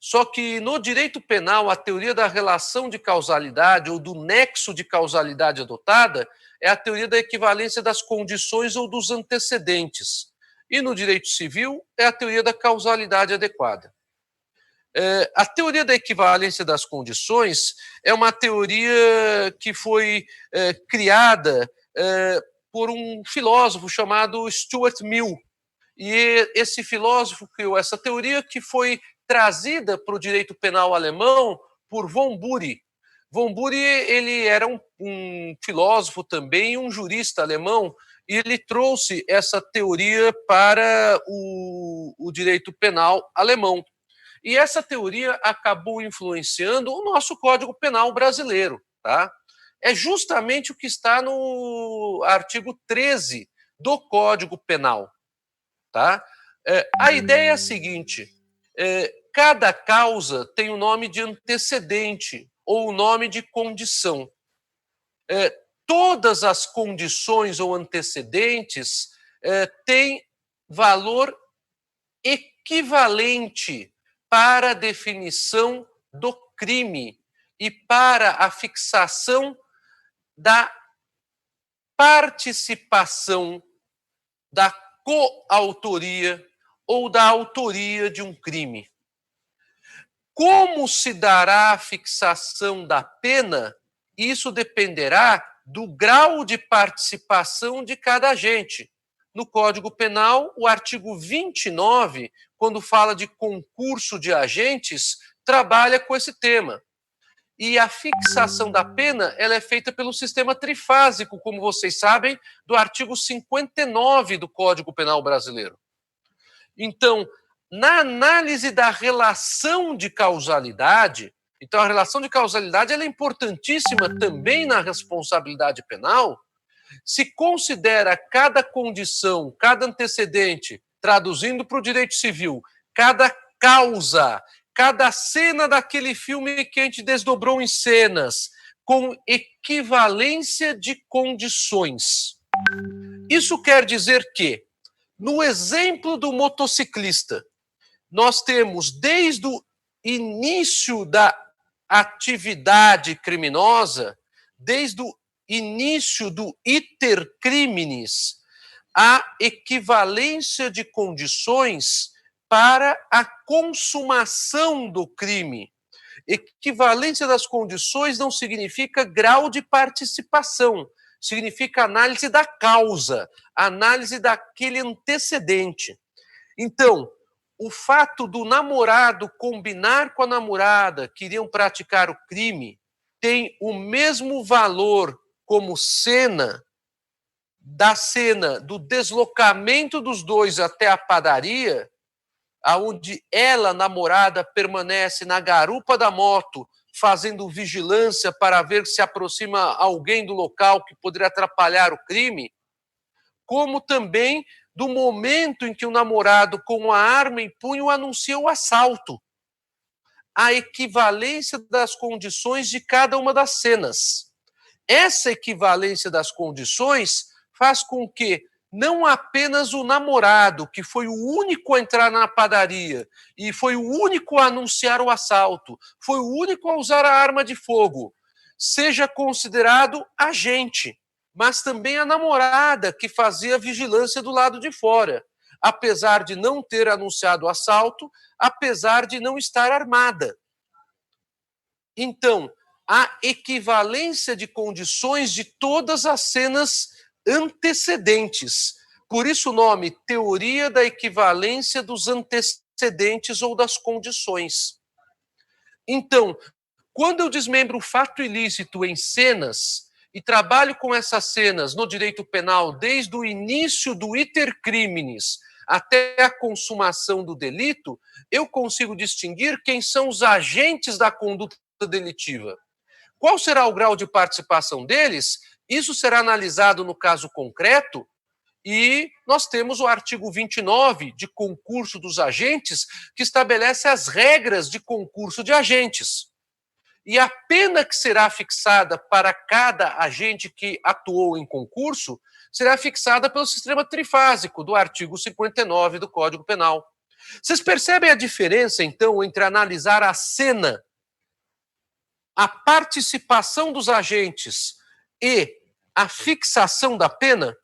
Só que no direito penal, a teoria da relação de causalidade ou do nexo de causalidade adotada é a teoria da equivalência das condições ou dos antecedentes. E no direito civil é a teoria da causalidade adequada. A teoria da equivalência das condições é uma teoria que foi criada por um filósofo chamado Stuart Mill. E esse filósofo criou essa teoria que foi trazida para o direito penal alemão por von Bury. Von Bury, ele era um filósofo também, um jurista alemão, e ele trouxe essa teoria para o direito penal alemão. E essa teoria acabou influenciando o nosso Código Penal brasileiro, tá? É justamente o que está no artigo 13 do Código Penal, tá? A ideia é a seguinte, cada causa tem o nome de antecedente ou o nome de condição. Todas as condições ou antecedentes têm valor equivalente para a definição do crime e para a fixação da participação, da coautoria ou da autoria de um crime. Como se dará a fixação da pena? Isso dependerá do grau de participação de cada agente. No Código Penal, o artigo 29, quando fala de concurso de agentes, trabalha com esse tema. E a fixação da pena ela é feita pelo sistema trifásico, como vocês sabem, do artigo 59 do Código Penal brasileiro. Então, na análise da relação de causalidade, então a relação de causalidade ela é importantíssima também na responsabilidade penal, se considera cada condição, cada antecedente, traduzindo para o direito civil, cada causa, cada cena daquele filme que a gente desdobrou em cenas, com equivalência de condições. Isso quer dizer que, no exemplo do motociclista, nós temos desde o início da atividade criminosa, desde o início do iter criminis, a equivalência de condições para a consumação do crime. Equivalência das condições não significa grau de participação, significa análise da causa, análise daquele antecedente. Então, o fato do namorado combinar com a namorada que iriam praticar o crime tem o mesmo valor como cena da cena do deslocamento dos dois até a padaria, aonde ela, namorada, permanece na garupa da moto, fazendo vigilância para ver se aproxima alguém do local que poderia atrapalhar o crime, como também do momento em que o namorado, com a arma em punho, anuncia o assalto. A equivalência das condições de cada uma das cenas. Essa equivalência das condições faz com que não apenas o namorado, que foi o único a entrar na padaria e foi o único a anunciar o assalto, foi o único a usar a arma de fogo, seja considerado agente, mas também a namorada que fazia vigilância do lado de fora. apesar de não ter anunciado o assalto, apesar de não estar armada. Então, a equivalência de condições de todas as cenas antecedentes. Por isso o nome teoria da equivalência dos antecedentes ou das condições. Então, quando eu desmembro o fato ilícito em cenas e trabalho com essas cenas no direito penal desde o início do iter criminis até a consumação do delito, eu consigo distinguir quem são os agentes da conduta delitiva. Qual será o grau de participação deles? Isso será analisado no caso concreto e nós temos o artigo 29 de concurso dos agentes, que estabelece as regras de concurso de agentes. E a pena que será fixada para cada agente que atuou em concurso será fixada pelo sistema trifásico do artigo 59 do Código Penal. Vocês percebem a diferença, então, entre analisar a cena, a participação dos agentes e a fixação da pena?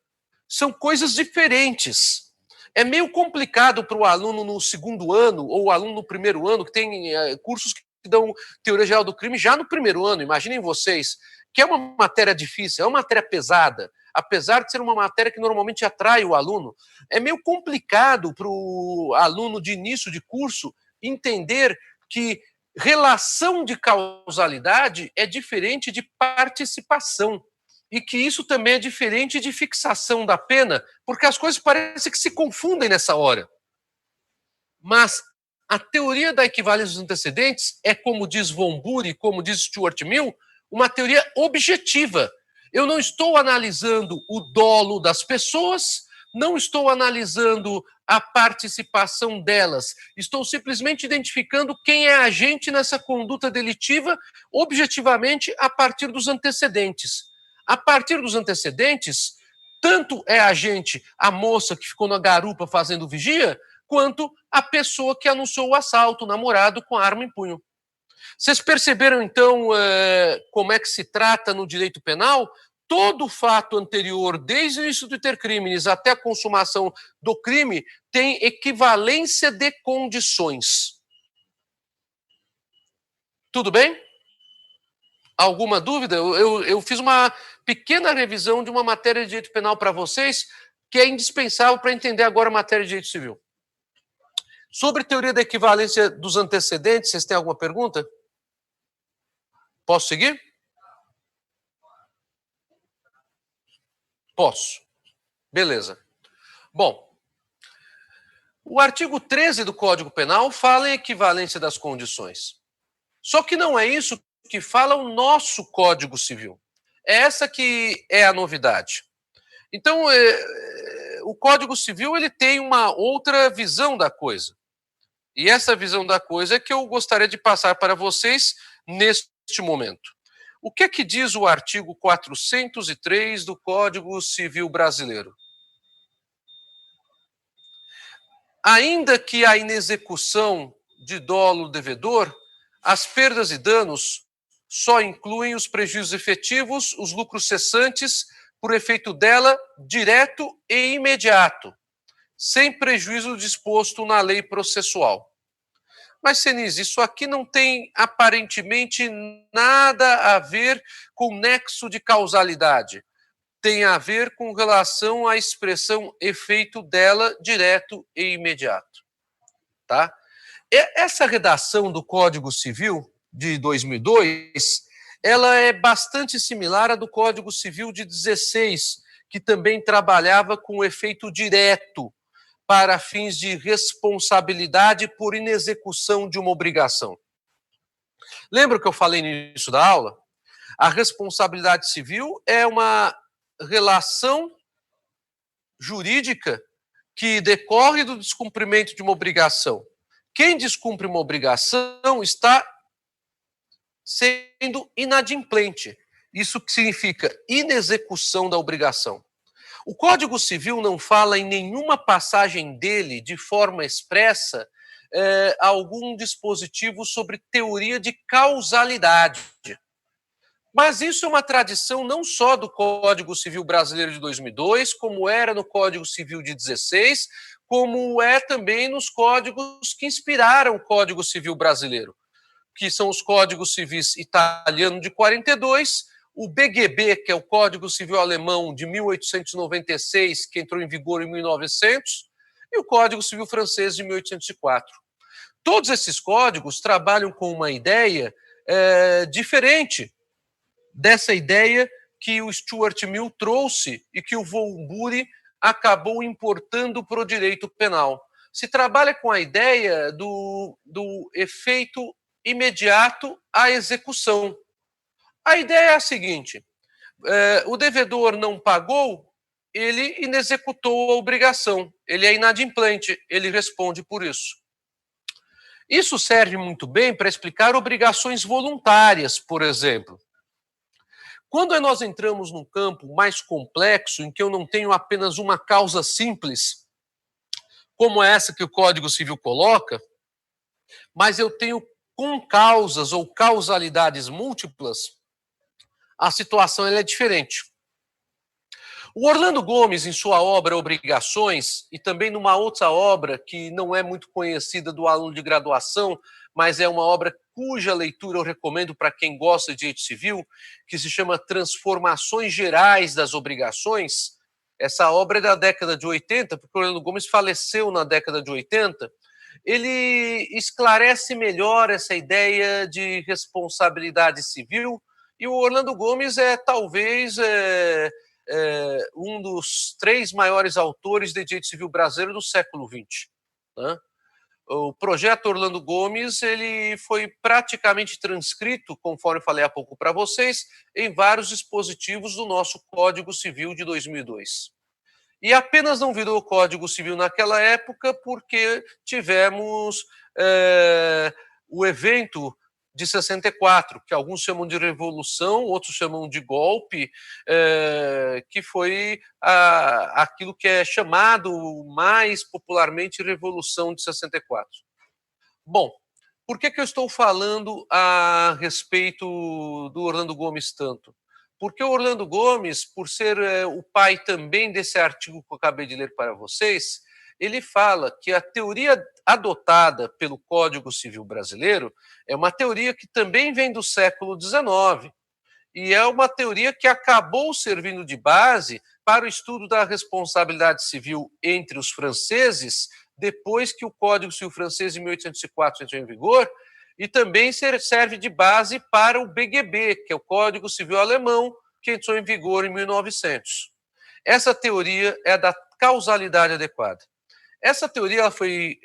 São coisas diferentes. É meio complicado para o aluno no segundo ano ou o aluno no primeiro ano, que tem cursos que dão teoria geral do crime já no primeiro ano, imaginem vocês, que é uma matéria difícil, é uma matéria pesada, apesar de ser uma matéria que normalmente atrai o aluno. É meio complicado para o aluno de início de curso entender que relação de causalidade é diferente de participação. E que isso também é diferente de fixação da pena, porque as coisas parecem que se confundem nessa hora. Mas a teoria da equivalência dos antecedentes é, como diz Von Bury, como diz Stuart Mill, uma teoria objetiva. Eu não estou analisando o dolo das pessoas, não estou analisando a participação delas, estou simplesmente identificando quem é agente nessa conduta delitiva objetivamente a partir dos antecedentes. A partir dos antecedentes, tanto é agente a moça que ficou na garupa fazendo vigia, quanto a pessoa que anunciou o assalto, o namorado com a arma em punho. Vocês perceberam, então, como é que se trata no direito penal? Todo fato anterior, desde o início do iter criminis até a consumação do crime, tem equivalência de condições. Tudo bem? Alguma dúvida? Eu fiz uma pequena revisão de uma matéria de direito penal para vocês, que é indispensável para entender agora a matéria de direito civil. Sobre teoria da equivalência dos antecedentes, vocês têm alguma pergunta? Posso seguir? Posso. Beleza. Bom, o artigo 13 do Código Penal fala em equivalência das condições. Só que não é isso que fala o nosso Código Civil. É essa que é a novidade. Então, o Código Civil ele tem uma outra visão da coisa. E essa visão da coisa é que eu gostaria de passar para vocês neste momento. O que é que diz o artigo 403 do Código Civil Brasileiro? Ainda que a inexecução de dolo devedor, as perdas e danos só incluem os prejuízos efetivos, os lucros cessantes, por efeito dela, direto e imediato, sem prejuízo disposto na lei processual. Mas, Senise, isso aqui não tem aparentemente nada a ver com nexo de causalidade. Tem a ver com relação à expressão efeito dela, direto e imediato. Tá? Essa redação do Código Civil de 2002, ela é bastante similar à do Código Civil de 16, que também trabalhava com o efeito direto para fins de responsabilidade por inexecução de uma obrigação. Lembra que eu falei no início da aula? A responsabilidade civil é uma relação jurídica que decorre do descumprimento de uma obrigação. Quem descumpre uma obrigação está sendo inadimplente. Isso significa inexecução da obrigação. O Código Civil não fala em nenhuma passagem dele, de forma expressa, algum dispositivo sobre teoria de causalidade. Mas isso é uma tradição não só do Código Civil Brasileiro de 2002, como era no Código Civil de 16, como é também nos códigos que inspiraram o Código Civil brasileiro, que são os Códigos Civis italiano de 42, o BGB, que é o Código Civil alemão de 1896, que entrou em vigor em 1900, e o Código Civil francês de 1804. Todos esses códigos trabalham com uma ideia diferente dessa ideia que o Stuart Mill trouxe e que o von Bury acabou importando para o direito penal. Se trabalha com a ideia do efeito imediato à execução. A ideia é a seguinte: o devedor não pagou, ele inexecutou a obrigação, ele é inadimplente, ele responde por isso. Isso serve muito bem para explicar obrigações voluntárias, por exemplo. Quando nós entramos num campo mais complexo, em que eu não tenho apenas uma causa simples, como essa que o Código Civil coloca, mas eu tenho concausas ou causalidades múltiplas, a situação é diferente. O Orlando Gomes, em sua obra Obrigações, e também numa outra obra que não é muito conhecida do aluno de graduação, mas é uma obra cuja leitura eu recomendo para quem gosta de direito civil, que se chama Transformações Gerais das Obrigações. Essa obra é da década de 80, porque o Orlando Gomes faleceu na década de 80. Ele esclarece melhor essa ideia de responsabilidade civil, e o Orlando Gomes é talvez um dos 3 maiores autores de direito civil brasileiro do século XX. Né? O projeto Orlando Gomes ele foi praticamente transcrito, conforme falei há pouco para vocês, em vários dispositivos do nosso Código Civil de 2002. E apenas não virou Código Civil naquela época porque tivemos o evento de 64, que alguns chamam de revolução, outros chamam de golpe, que foi aquilo que é chamado mais popularmente Revolução de 64. Bom, por que eu estou falando a respeito do Orlando Gomes tanto? Porque o Orlando Gomes, por ser o pai também desse artigo que eu acabei de ler para vocês, ele fala que a teoria adotada pelo Código Civil brasileiro é uma teoria que também vem do século XIX e é uma teoria que acabou servindo de base para o estudo da responsabilidade civil entre os franceses depois que o Código Civil francês de 1804 entrou em vigor, e também serve de base para o BGB, que é o Código Civil alemão, que entrou em vigor em 1900. Essa teoria é a da causalidade adequada. Essa teoria ela foi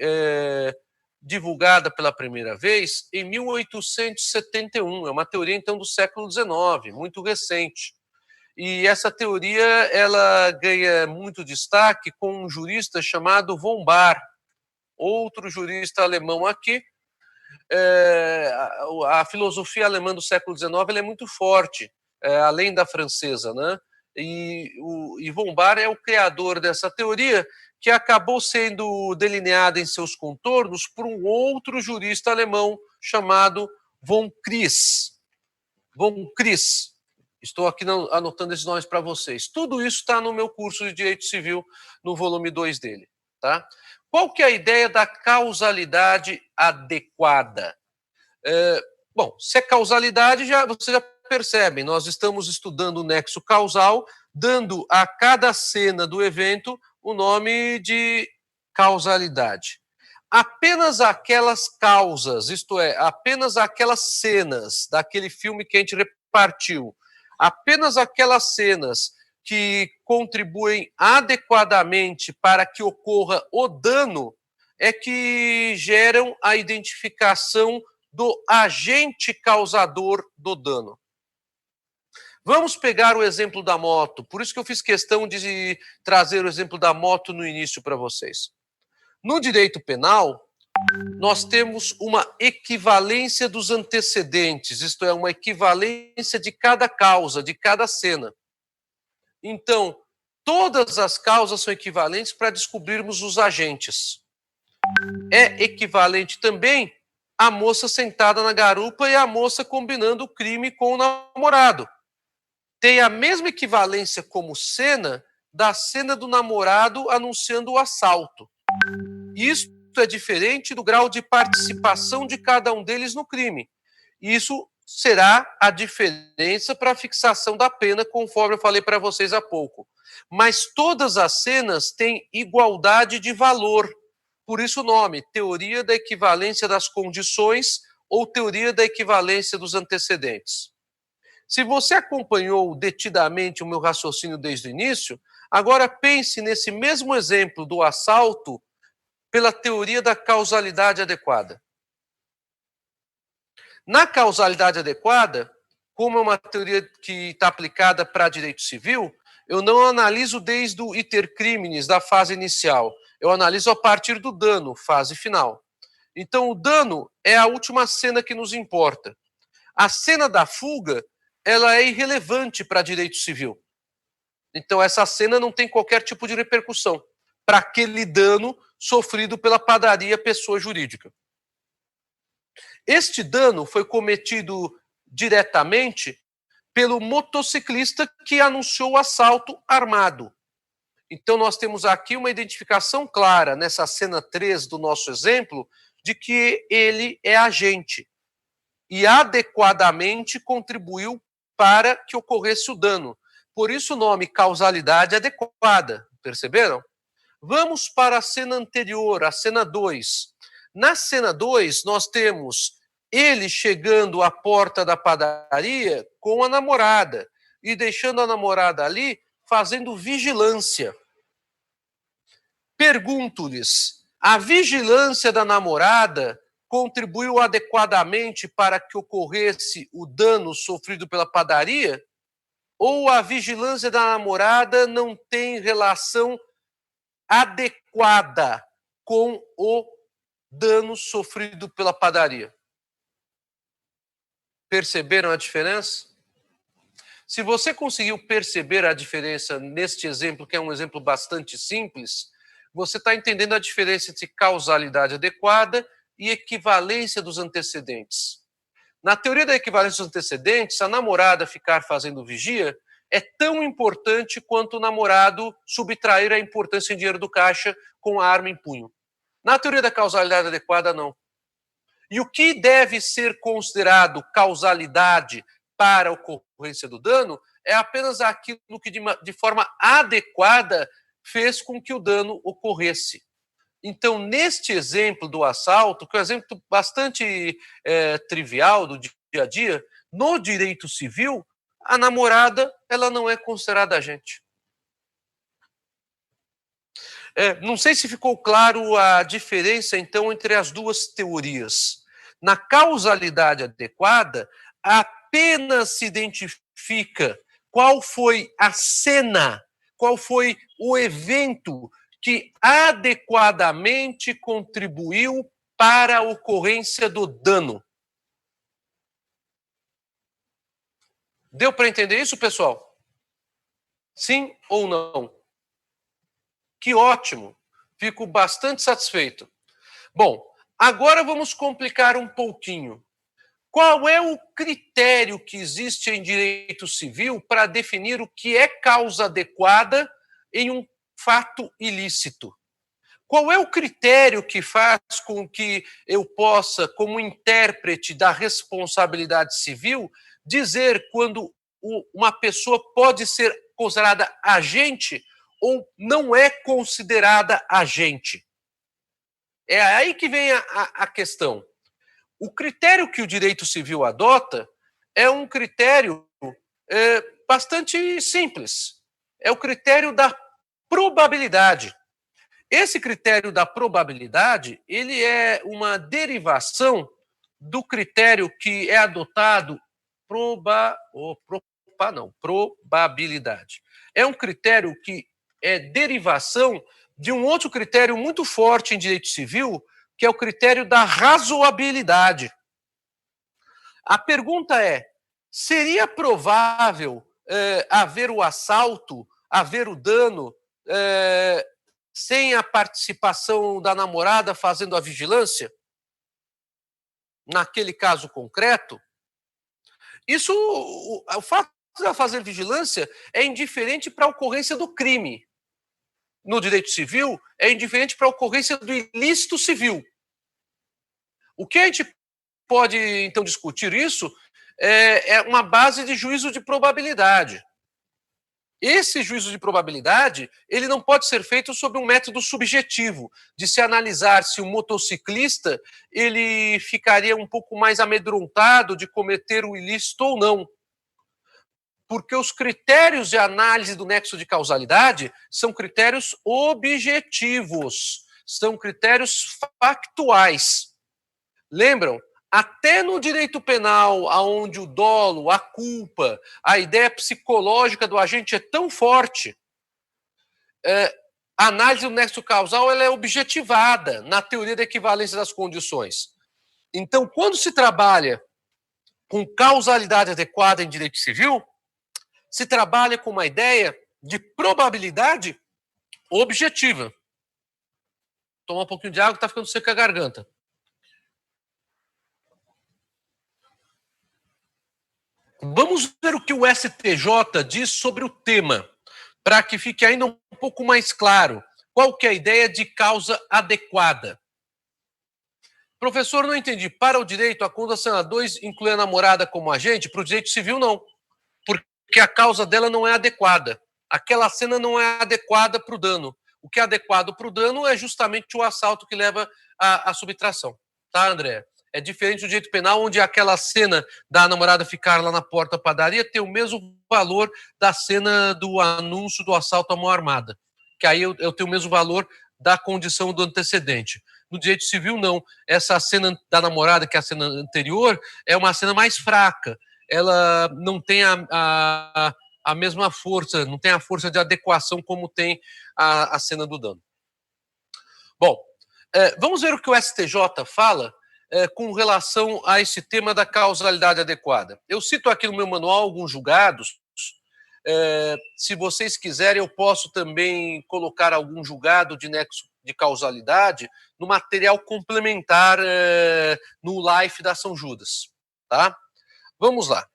divulgada pela primeira vez em 1871. É uma teoria, então, do século XIX, muito recente. E essa teoria ela ganha muito destaque com um jurista chamado von Baer, outro jurista alemão aqui. A filosofia alemã do século XIX ela é muito forte, além da francesa, né? E von Baer é o criador dessa teoria, que acabou sendo delineada em seus contornos por um outro jurista alemão chamado von Kries. Von Kries. Estou aqui anotando esses nomes para vocês. Tudo isso está no meu curso de Direito Civil, no volume 2 dele. Tá? Qual que é a ideia da causalidade adequada? Bom, se é causalidade, vocês já percebem, nós estamos estudando o nexo causal, dando a cada cena do evento o nome de causalidade. Apenas aquelas causas, isto é, apenas aquelas cenas daquele filme que a gente repartiu, apenas aquelas cenas que contribuem adequadamente para que ocorra o dano é que geram a identificação do agente causador do dano. Vamos pegar o exemplo da moto, por isso que eu fiz questão de trazer o exemplo da moto no início para vocês. No direito penal, nós temos uma equivalência dos antecedentes, isto é, uma equivalência de cada causa, de cada cena. Então, todas as causas são equivalentes para descobrirmos os agentes. É equivalente também a moça sentada na garupa e a moça combinando o crime com o namorado. Tem a mesma equivalência como cena da cena do namorado anunciando o assalto. Isso é diferente do grau de participação de cada um deles no crime. Isso será a diferença para a fixação da pena, conforme eu falei para vocês há pouco. Mas todas as cenas têm igualdade de valor. Por isso o nome, teoria da equivalência das condições ou teoria da equivalência dos antecedentes. Se você acompanhou detidamente o meu raciocínio desde o início, agora pense nesse mesmo exemplo do assalto pela teoria da causalidade adequada. Na causalidade adequada, como é uma teoria que está aplicada para direito civil, eu não analiso desde o iter criminis, da fase inicial. Eu analiso a partir do dano, fase final. Então, o dano é a última cena que nos importa. A cena da fuga, ela é irrelevante para direito civil. Então, essa cena não tem qualquer tipo de repercussão para aquele dano sofrido pela padaria pessoa jurídica. Este dano foi cometido diretamente pelo motociclista que anunciou o assalto armado. Então, nós temos aqui uma identificação clara, nessa cena 3 do nosso exemplo, de que ele é agente e adequadamente contribuiu para que ocorresse o dano. Por isso o nome causalidade adequada, perceberam? Vamos para a cena anterior, a cena 2. Na cena 2, nós temos ele chegando à porta da padaria com a namorada e deixando a namorada ali fazendo vigilância. Pergunto-lhes, a vigilância da namorada contribuiu adequadamente para que ocorresse o dano sofrido pela padaria? Ou a vigilância da namorada não tem relação adequada com o dano sofrido pela padaria? Perceberam a diferença? Se você conseguiu perceber a diferença neste exemplo, que é um exemplo bastante simples, você está entendendo a diferença entre causalidade adequada e equivalência dos antecedentes. Na teoria da equivalência dos antecedentes, a namorada ficar fazendo vigia é tão importante quanto o namorado subtrair a importância em dinheiro do caixa com a arma em punho. Na teoria da causalidade adequada, não. E o que deve ser considerado causalidade para a ocorrência do dano é apenas aquilo que de forma adequada fez com que o dano ocorresse. Então, neste exemplo do assalto, que é um exemplo bastante trivial do dia a dia, no direito civil, a namorada ela não é considerada agente. Não sei se ficou claro a diferença, então, entre as duas teorias. Na causalidade adequada, apenas se identifica qual foi a cena, qual foi o evento que adequadamente contribuiu para a ocorrência do dano. Deu para entender isso, pessoal? Sim ou não? Que ótimo! Fico bastante satisfeito. Bom, agora vamos complicar um pouquinho. Qual é o critério que existe em direito civil para definir o que é causa adequada em um fato ilícito? Qual é o critério que faz com que eu possa, como intérprete da responsabilidade civil, dizer quando uma pessoa pode ser considerada agente ou não é considerada agente? É aí que vem a questão. O critério que o direito civil adota é um critério bastante simples. É o critério da probabilidade. Esse critério da probabilidade, ele é uma derivação do critério que é adotado probabilidade. É um critério que é derivação de um outro critério muito forte em direito civil, que é o critério da razoabilidade. A pergunta é, seria provável haver o assalto, haver o dano, sem a participação da namorada fazendo a vigilância? Naquele caso concreto? Isso, o fato de ela fazer vigilância é indiferente para a ocorrência do crime. no direito civil é indiferente para a ocorrência do ilícito civil. O que a gente pode, então, discutir isso é uma base de juízo de probabilidade. Esse juízo de probabilidade, ele não pode ser feito sob um método subjetivo, de se analisar se o motociclista ele ficaria um pouco mais amedrontado de cometer o ilícito ou não. Porque os critérios de análise do nexo de causalidade são critérios objetivos, são critérios factuais. Lembram? Até no direito penal, onde o dolo, a culpa, a ideia psicológica do agente é tão forte, a análise do nexo causal ela é objetivada na teoria da equivalência das condições. Então, quando se trabalha com causalidade adequada em direito civil, se trabalha com uma ideia de probabilidade objetiva. Tomar um pouquinho de água, está ficando seca a garganta. Vamos ver o que o STJ diz sobre o tema, para que fique ainda um pouco mais claro qual que é a ideia de causa adequada. Professor, não entendi. Para o direito, a condução a 2 inclui a namorada como agente? Para o direito civil, não. Porque a causa dela não é adequada. Aquela cena não é adequada para o dano. O que é adequado para o dano é justamente o assalto que leva à subtração. Tá, André? É diferente do direito penal, onde aquela cena da namorada ficar lá na porta da padaria tem o mesmo valor da cena do anúncio do assalto à mão armada. Que aí eu tenho o mesmo valor da condição do antecedente. No direito civil, não. Essa cena da namorada, que é a cena anterior, é uma cena mais fraca. Ela não tem a mesma força, não tem a força de adequação como tem a cena do dano. Bom, vamos ver o que o STJ fala com relação a esse tema da causalidade adequada. Eu cito aqui no meu manual alguns julgados. Se vocês quiserem, eu posso também colocar algum julgado de nexo de causalidade no material complementar no Life da São Judas. Tá? Vamos lá.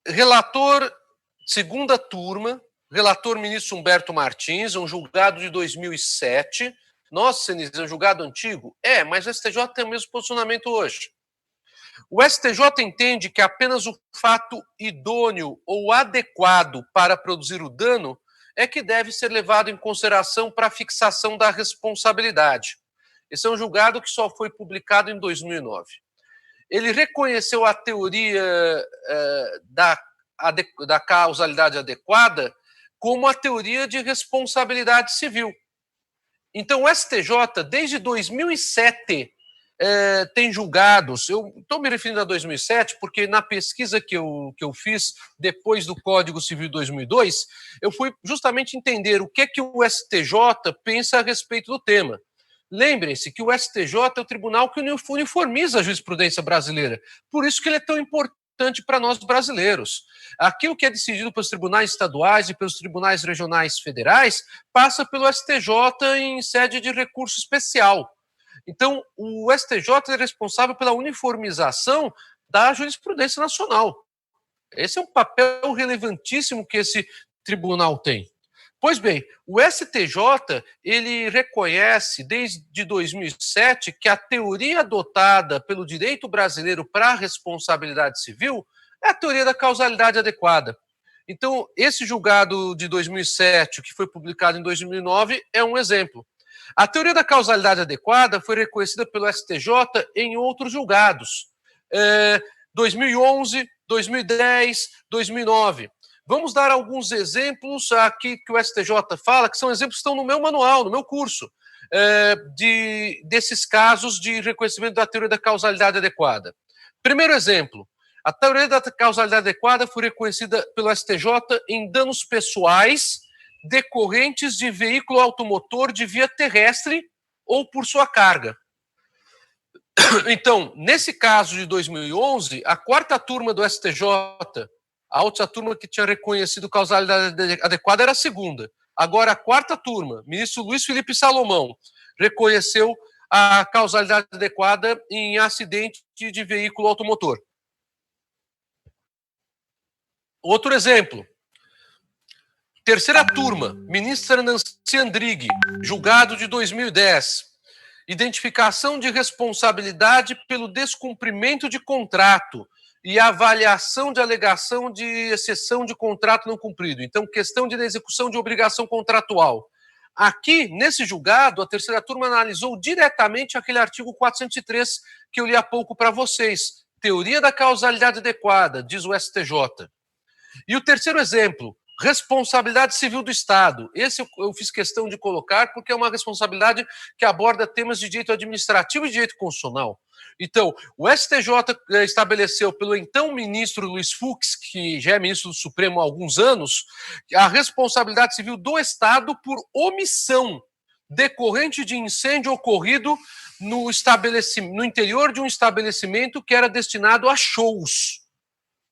Relator, segunda turma, relator ministro Humberto Martins, um julgado de 2007. Nossa, Senise, é um julgado antigo? Mas o STJ tem o mesmo posicionamento hoje. O STJ entende que apenas o fato idôneo ou adequado para produzir o dano é que deve ser levado em consideração para a fixação da responsabilidade. Esse é um julgado que só foi publicado em 2009. Ele reconheceu a teoria da causalidade adequada como a teoria de responsabilidade civil. Então, o STJ, desde 2007, tem julgados. Eu estou me referindo a 2007 porque na pesquisa que eu fiz depois do Código Civil de 2002, eu fui justamente entender o que o STJ pensa a respeito do tema. Lembrem-se que o STJ é o tribunal que uniformiza a jurisprudência brasileira. Por isso que ele é tão importante para nós brasileiros. Aquilo que é decidido pelos tribunais estaduais e pelos tribunais regionais federais passa pelo STJ em sede de recurso especial. Então, o STJ é responsável pela uniformização da jurisprudência nacional. Esse é um papel relevantíssimo que esse tribunal tem. Pois bem, o STJ, ele reconhece desde 2007 que a teoria adotada pelo direito brasileiro para a responsabilidade civil é a teoria da causalidade adequada. Então, esse julgado de 2007, que foi publicado em 2009, é um exemplo. A teoria da causalidade adequada foi reconhecida pelo STJ em outros julgados. 2011, 2010, 2009. Vamos dar alguns exemplos aqui que o STJ fala, que são exemplos que estão no meu manual, no meu curso, desses casos de reconhecimento da teoria da causalidade adequada. Primeiro exemplo, a teoria da causalidade adequada foi reconhecida pelo STJ em danos pessoais decorrentes de veículo automotor de via terrestre ou por sua carga. Então, nesse caso de 2011, a quarta turma do STJ, a outra turma que tinha reconhecido causalidade adequada era a segunda. Agora, a quarta turma, ministro Luiz Felipe Salomão, reconheceu a causalidade adequada em acidente de veículo automotor. Outro exemplo. Terceira turma, ministra Nancy Andrighi, julgado de 2010. Identificação de responsabilidade pelo descumprimento de contrato e avaliação de alegação de exceção de contrato não cumprido. Então, questão de execução de obrigação contratual. Aqui, nesse julgado, a terceira turma analisou diretamente aquele artigo 403 que eu li há pouco para vocês. Teoria da causalidade adequada, diz o STJ. E o terceiro exemplo, responsabilidade civil do Estado. Esse eu fiz questão de colocar porque é uma responsabilidade que aborda temas de direito administrativo e de direito constitucional. Então, o STJ estabeleceu pelo então ministro Luiz Fux, que já é ministro do Supremo há alguns anos, a responsabilidade civil do Estado por omissão decorrente de incêndio ocorrido no interior de um estabelecimento que era destinado a shows.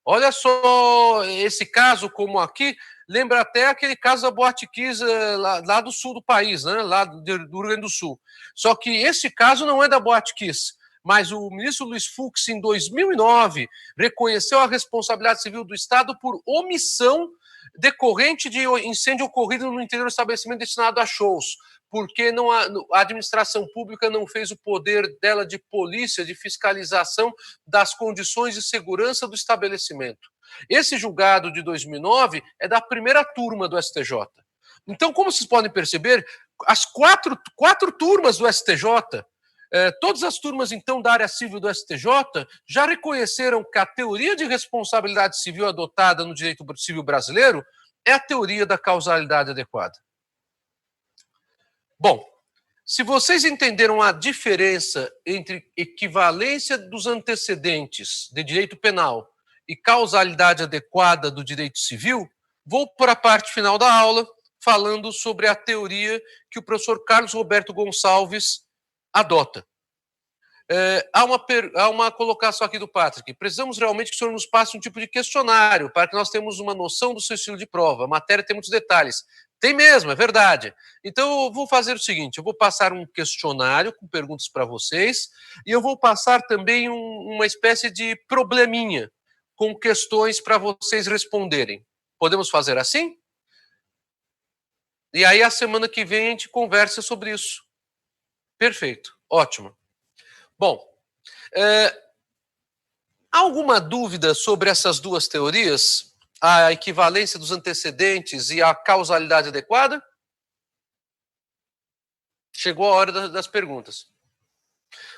Olha só, esse caso como aqui, lembra até aquele caso da Boate Kiss lá do sul do país, né? Lá do Rio Grande do Sul. Só que esse caso não é da Boate Kiss, mas o ministro Luiz Fux, em 2009, reconheceu a responsabilidade civil do Estado por omissão decorrente de incêndio ocorrido no interior do estabelecimento destinado a shows, porque a administração pública não fez o poder dela de polícia, de fiscalização das condições de segurança do estabelecimento. Esse julgado de 2009 é da primeira turma do STJ. Então, como vocês podem perceber, as quatro turmas do STJ, todas as turmas, então, da área civil do STJ já reconheceram que a teoria de responsabilidade civil adotada no direito civil brasileiro é a teoria da causalidade adequada. Bom, se vocês entenderam a diferença entre equivalência dos antecedentes de direito penal e causalidade adequada do direito civil, vou para a parte final da aula falando sobre a teoria que o professor Carlos Roberto Gonçalves adota. Há uma colocação aqui do Patrick. Precisamos realmente que o senhor nos passe um tipo de questionário para que nós tenhamos uma noção do seu estilo de prova. A matéria tem muitos detalhes. Tem mesmo, é verdade. Então, eu vou fazer o seguinte, eu vou passar um questionário com perguntas para vocês e eu vou passar também uma espécie de probleminha com questões para vocês responderem. Podemos fazer assim? E aí, a semana que vem, a gente conversa sobre isso. Perfeito, ótimo. Bom, há alguma dúvida sobre essas duas teorias? A equivalência dos antecedentes e a causalidade adequada? Chegou a hora das perguntas.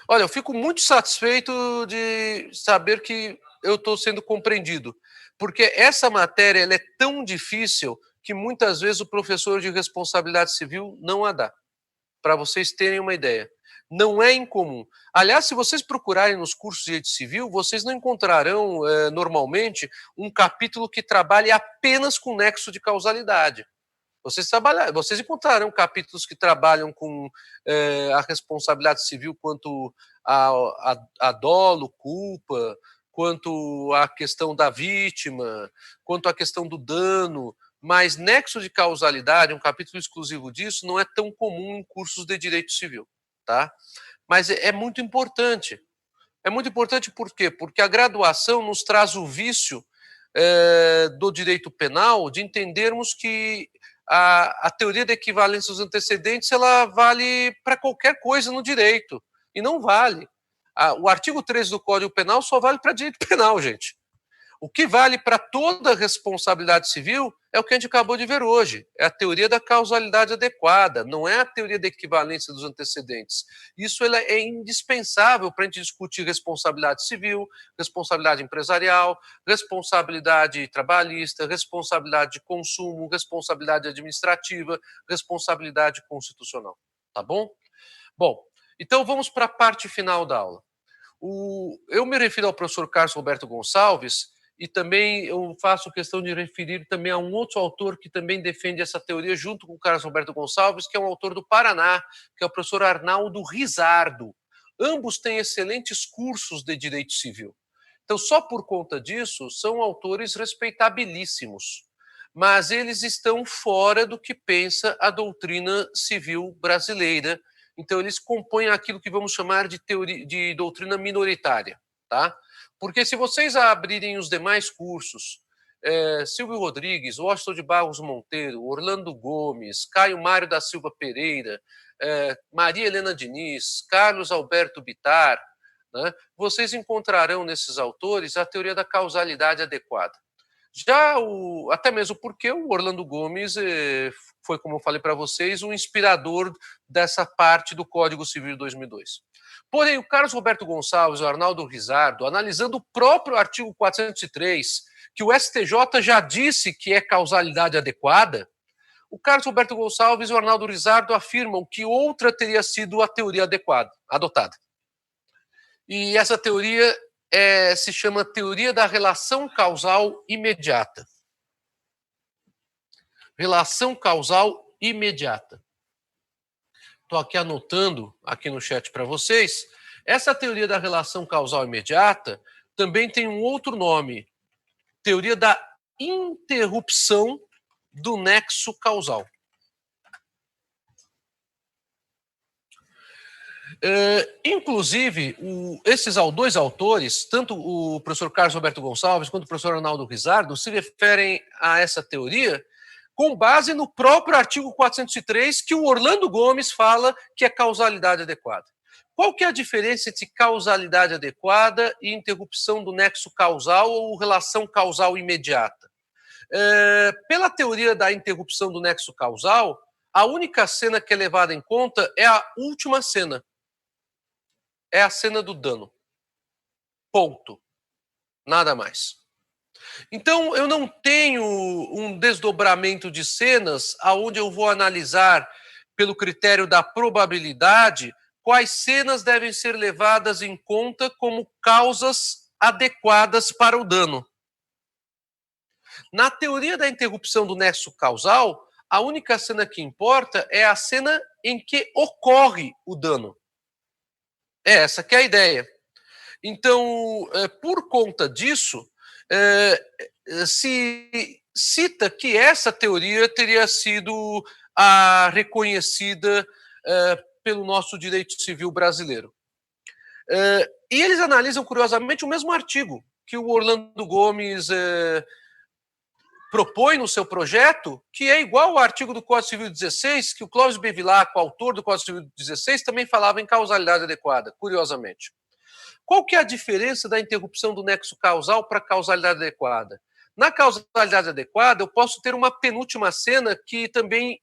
Olha, eu fico muito satisfeito de saber que eu estou sendo compreendido, porque essa matéria ela é tão difícil que muitas vezes o professor de responsabilidade civil não a dá, para vocês terem uma ideia. Não é incomum. Aliás, se vocês procurarem nos cursos de direito civil, vocês não encontrarão, normalmente, um capítulo que trabalhe apenas com nexo de causalidade. Vocês encontrarão capítulos que trabalham com a responsabilidade civil quanto a dolo, culpa, quanto a questão da vítima, quanto a questão do dano, mas nexo de causalidade, um capítulo exclusivo disso, não é tão comum em cursos de direito civil. Tá? Mas é muito importante. É muito importante por quê? Porque a graduação nos traz o vício do direito penal de entendermos que a teoria da equivalência dos antecedentes ela vale para qualquer coisa no direito. E não vale. O artigo 13 do Código Penal só vale para direito penal, gente. O que vale para toda responsabilidade civil é o que a gente acabou de ver hoje. É a teoria da causalidade adequada, não é a teoria da equivalência dos antecedentes. Isso é indispensável para a gente discutir responsabilidade civil, responsabilidade empresarial, responsabilidade trabalhista, responsabilidade de consumo, responsabilidade administrativa, responsabilidade constitucional. Tá bom? Bom, então vamos para a parte final da aula. Eu me refiro ao professor Carlos Roberto Gonçalves e também eu faço questão de referir também a um outro autor que também defende essa teoria junto com o Carlos Roberto Gonçalves, que é um autor do Paraná, que é o professor Arnaldo Rizardo. Ambos têm excelentes cursos de direito civil. Então, só por conta disso, são autores respeitabilíssimos. Mas eles estão fora do que pensa a doutrina civil brasileira. Então, eles compõem aquilo que vamos chamar de doutrina minoritária, tá? Porque se vocês abrirem os demais cursos Silvio Rodrigues, Washington de Barros Monteiro, Orlando Gomes, Caio Mário da Silva Pereira, Maria Helena Diniz, Carlos Alberto Bittar, né, vocês encontrarão nesses autores a teoria da causalidade adequada. Já até mesmo porque o Orlando Gomes foi, como eu falei para vocês, um inspirador dessa parte do Código Civil de 2002. Porém, o Carlos Roberto Gonçalves e o Arnaldo Rizzardo, analisando o próprio artigo 403, que o STJ já disse que é causalidade adequada, o Carlos Roberto Gonçalves e o Arnaldo Rizzardo afirmam que outra teria sido a teoria adequada, adotada. E essa teoria se chama teoria da relação causal imediata. Relação causal imediata. Estou aqui anotando aqui no chat para vocês. Essa teoria da relação causal imediata também tem um outro nome, teoria da interrupção do nexo causal. Inclusive, esses dois autores, tanto o professor Carlos Roberto Gonçalves quanto o professor Arnaldo Rizzardo, se referem a essa teoria com base no próprio artigo 403, que o Orlando Gomes fala que é causalidade adequada. Qual que é a diferença entre causalidade adequada e interrupção do nexo causal ou relação causal imediata? Pela teoria da interrupção do nexo causal, a única cena que é levada em conta é a última cena. É a cena do dano. Ponto. Nada mais. Então, eu não tenho um desdobramento de cenas onde eu vou analisar, pelo critério da probabilidade, quais cenas devem ser levadas em conta como causas adequadas para o dano. Na teoria da interrupção do nexo causal, a única cena que importa é a cena em que ocorre o dano. É essa que é a ideia. Então, por conta disso, se cita que essa teoria teria sido a reconhecida pelo nosso direito civil brasileiro. E eles analisam, curiosamente, o mesmo artigo que o Orlando Gomes propõe no seu projeto, que é igual ao artigo do Código Civil 16, que o Clóvis Bevilacqua, autor do Código Civil 16, também falava em causalidade adequada, curiosamente. Qual que é a diferença da interrupção do nexo causal para a causalidade adequada? Na causalidade adequada, eu posso ter uma penúltima cena que também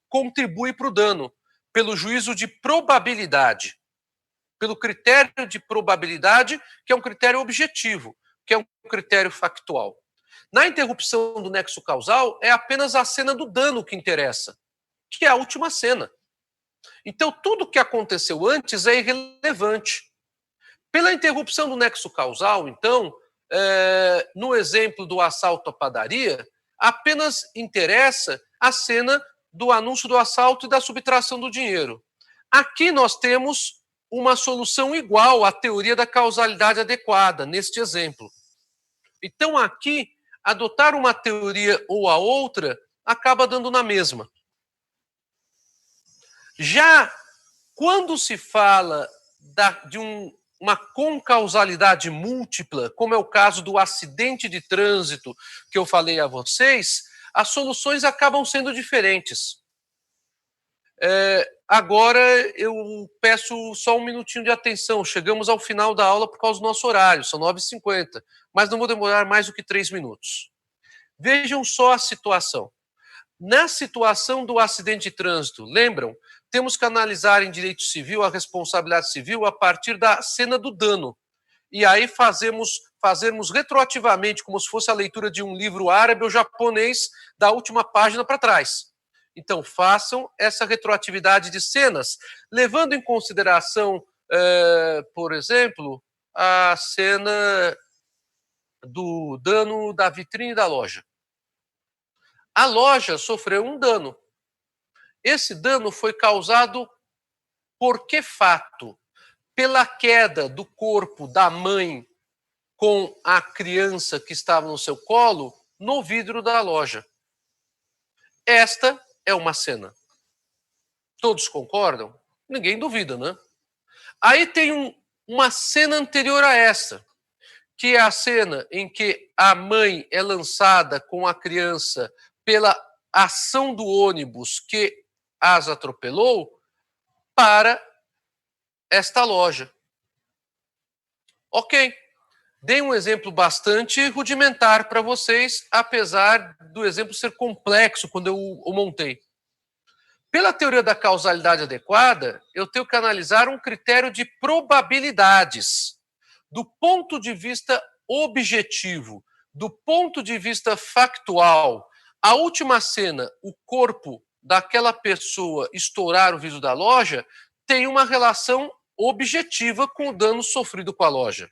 contribui para o dano, pelo juízo de probabilidade, pelo critério de probabilidade, que é um critério objetivo, que é um critério factual. Na interrupção do nexo causal, é apenas a cena do dano que interessa, que é a última cena. Então, tudo que aconteceu antes é irrelevante. Pela interrupção do nexo causal, então, no exemplo do assalto à padaria, apenas interessa a cena do anúncio do assalto e da subtração do dinheiro. Aqui nós temos uma solução igual à teoria da causalidade adequada, neste exemplo. Então, aqui, adotar uma teoria ou a outra acaba dando na mesma. Já quando se fala de uma concausalidade múltipla, como é o caso do acidente de trânsito que eu falei a vocês, as soluções acabam sendo diferentes. Agora eu peço só um minutinho de atenção. Chegamos ao final da aula por causa do nosso horário, são 9h50, mas não vou demorar mais do que 3 minutos. Vejam só a situação. Na situação do acidente de trânsito, lembram? Temos que analisar em direito civil a responsabilidade civil a partir da cena do dano. E aí fazermos retroativamente, como se fosse a leitura de um livro árabe ou japonês, da última página para trás. Então, façam essa retroatividade de cenas, levando em consideração, por exemplo, a cena do dano da vitrine da loja. A loja sofreu um dano. Esse dano foi causado por que fato? Pela queda do corpo da mãe com a criança que estava no seu colo no vidro da loja. Esta é uma cena. Todos concordam? Ninguém duvida, né? Aí tem uma cena anterior a essa, que é a cena em que a mãe é lançada com a criança pela ação do ônibus que as atropelou, para esta loja. Ok. Dei um exemplo bastante rudimentar para vocês, apesar do exemplo ser complexo quando eu o montei. Pela teoria da causalidade adequada, eu tenho que analisar um critério de probabilidades. Do ponto de vista objetivo, do ponto de vista factual, a última cena, o corpo daquela pessoa estourar o vidro da loja, tem uma relação objetiva com o dano sofrido com a loja.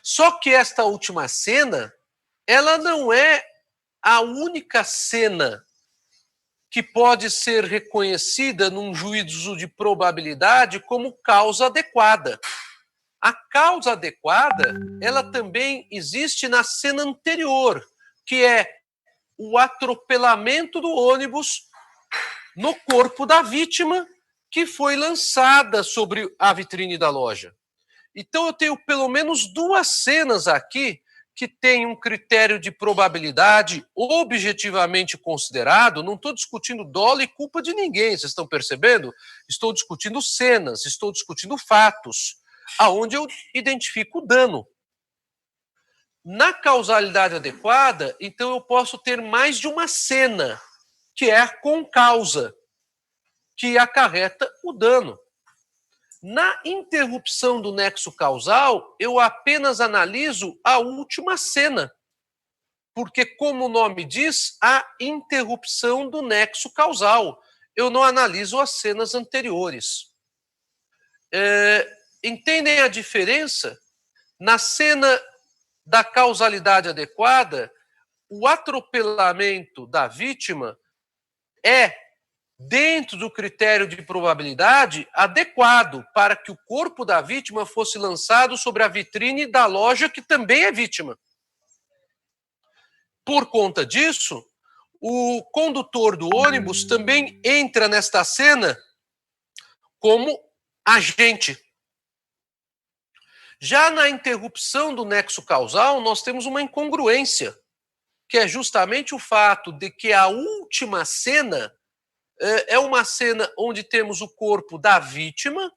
Só que esta última cena, ela não é a única cena que pode ser reconhecida num juízo de probabilidade como causa adequada. A causa adequada, ela também existe na cena anterior, que é o atropelamento do ônibus no corpo da vítima que foi lançada sobre a vitrine da loja. Então eu tenho pelo menos duas cenas aqui que têm um critério de probabilidade objetivamente considerado. Não estou discutindo dolo e culpa de ninguém, vocês estão percebendo? Estou discutindo cenas, estou discutindo fatos, aonde eu identifico o dano. Na causalidade adequada, então eu posso ter mais de uma cena, que é a concausa, que acarreta o dano. Na interrupção do nexo causal, eu apenas analiso a última cena, porque, como o nome diz, a interrupção do nexo causal. Eu não analiso as cenas anteriores. Entendem a diferença? Na cena da causalidade adequada, o atropelamento da vítima é, dentro do critério de probabilidade, adequado para que o corpo da vítima fosse lançado sobre a vitrine da loja que também é vítima. Por conta disso, o condutor do ônibus também entra nesta cena como agente. Já na interrupção do nexo causal, nós temos uma incongruência, que é justamente o fato de que a última cena é uma cena onde temos o corpo da vítima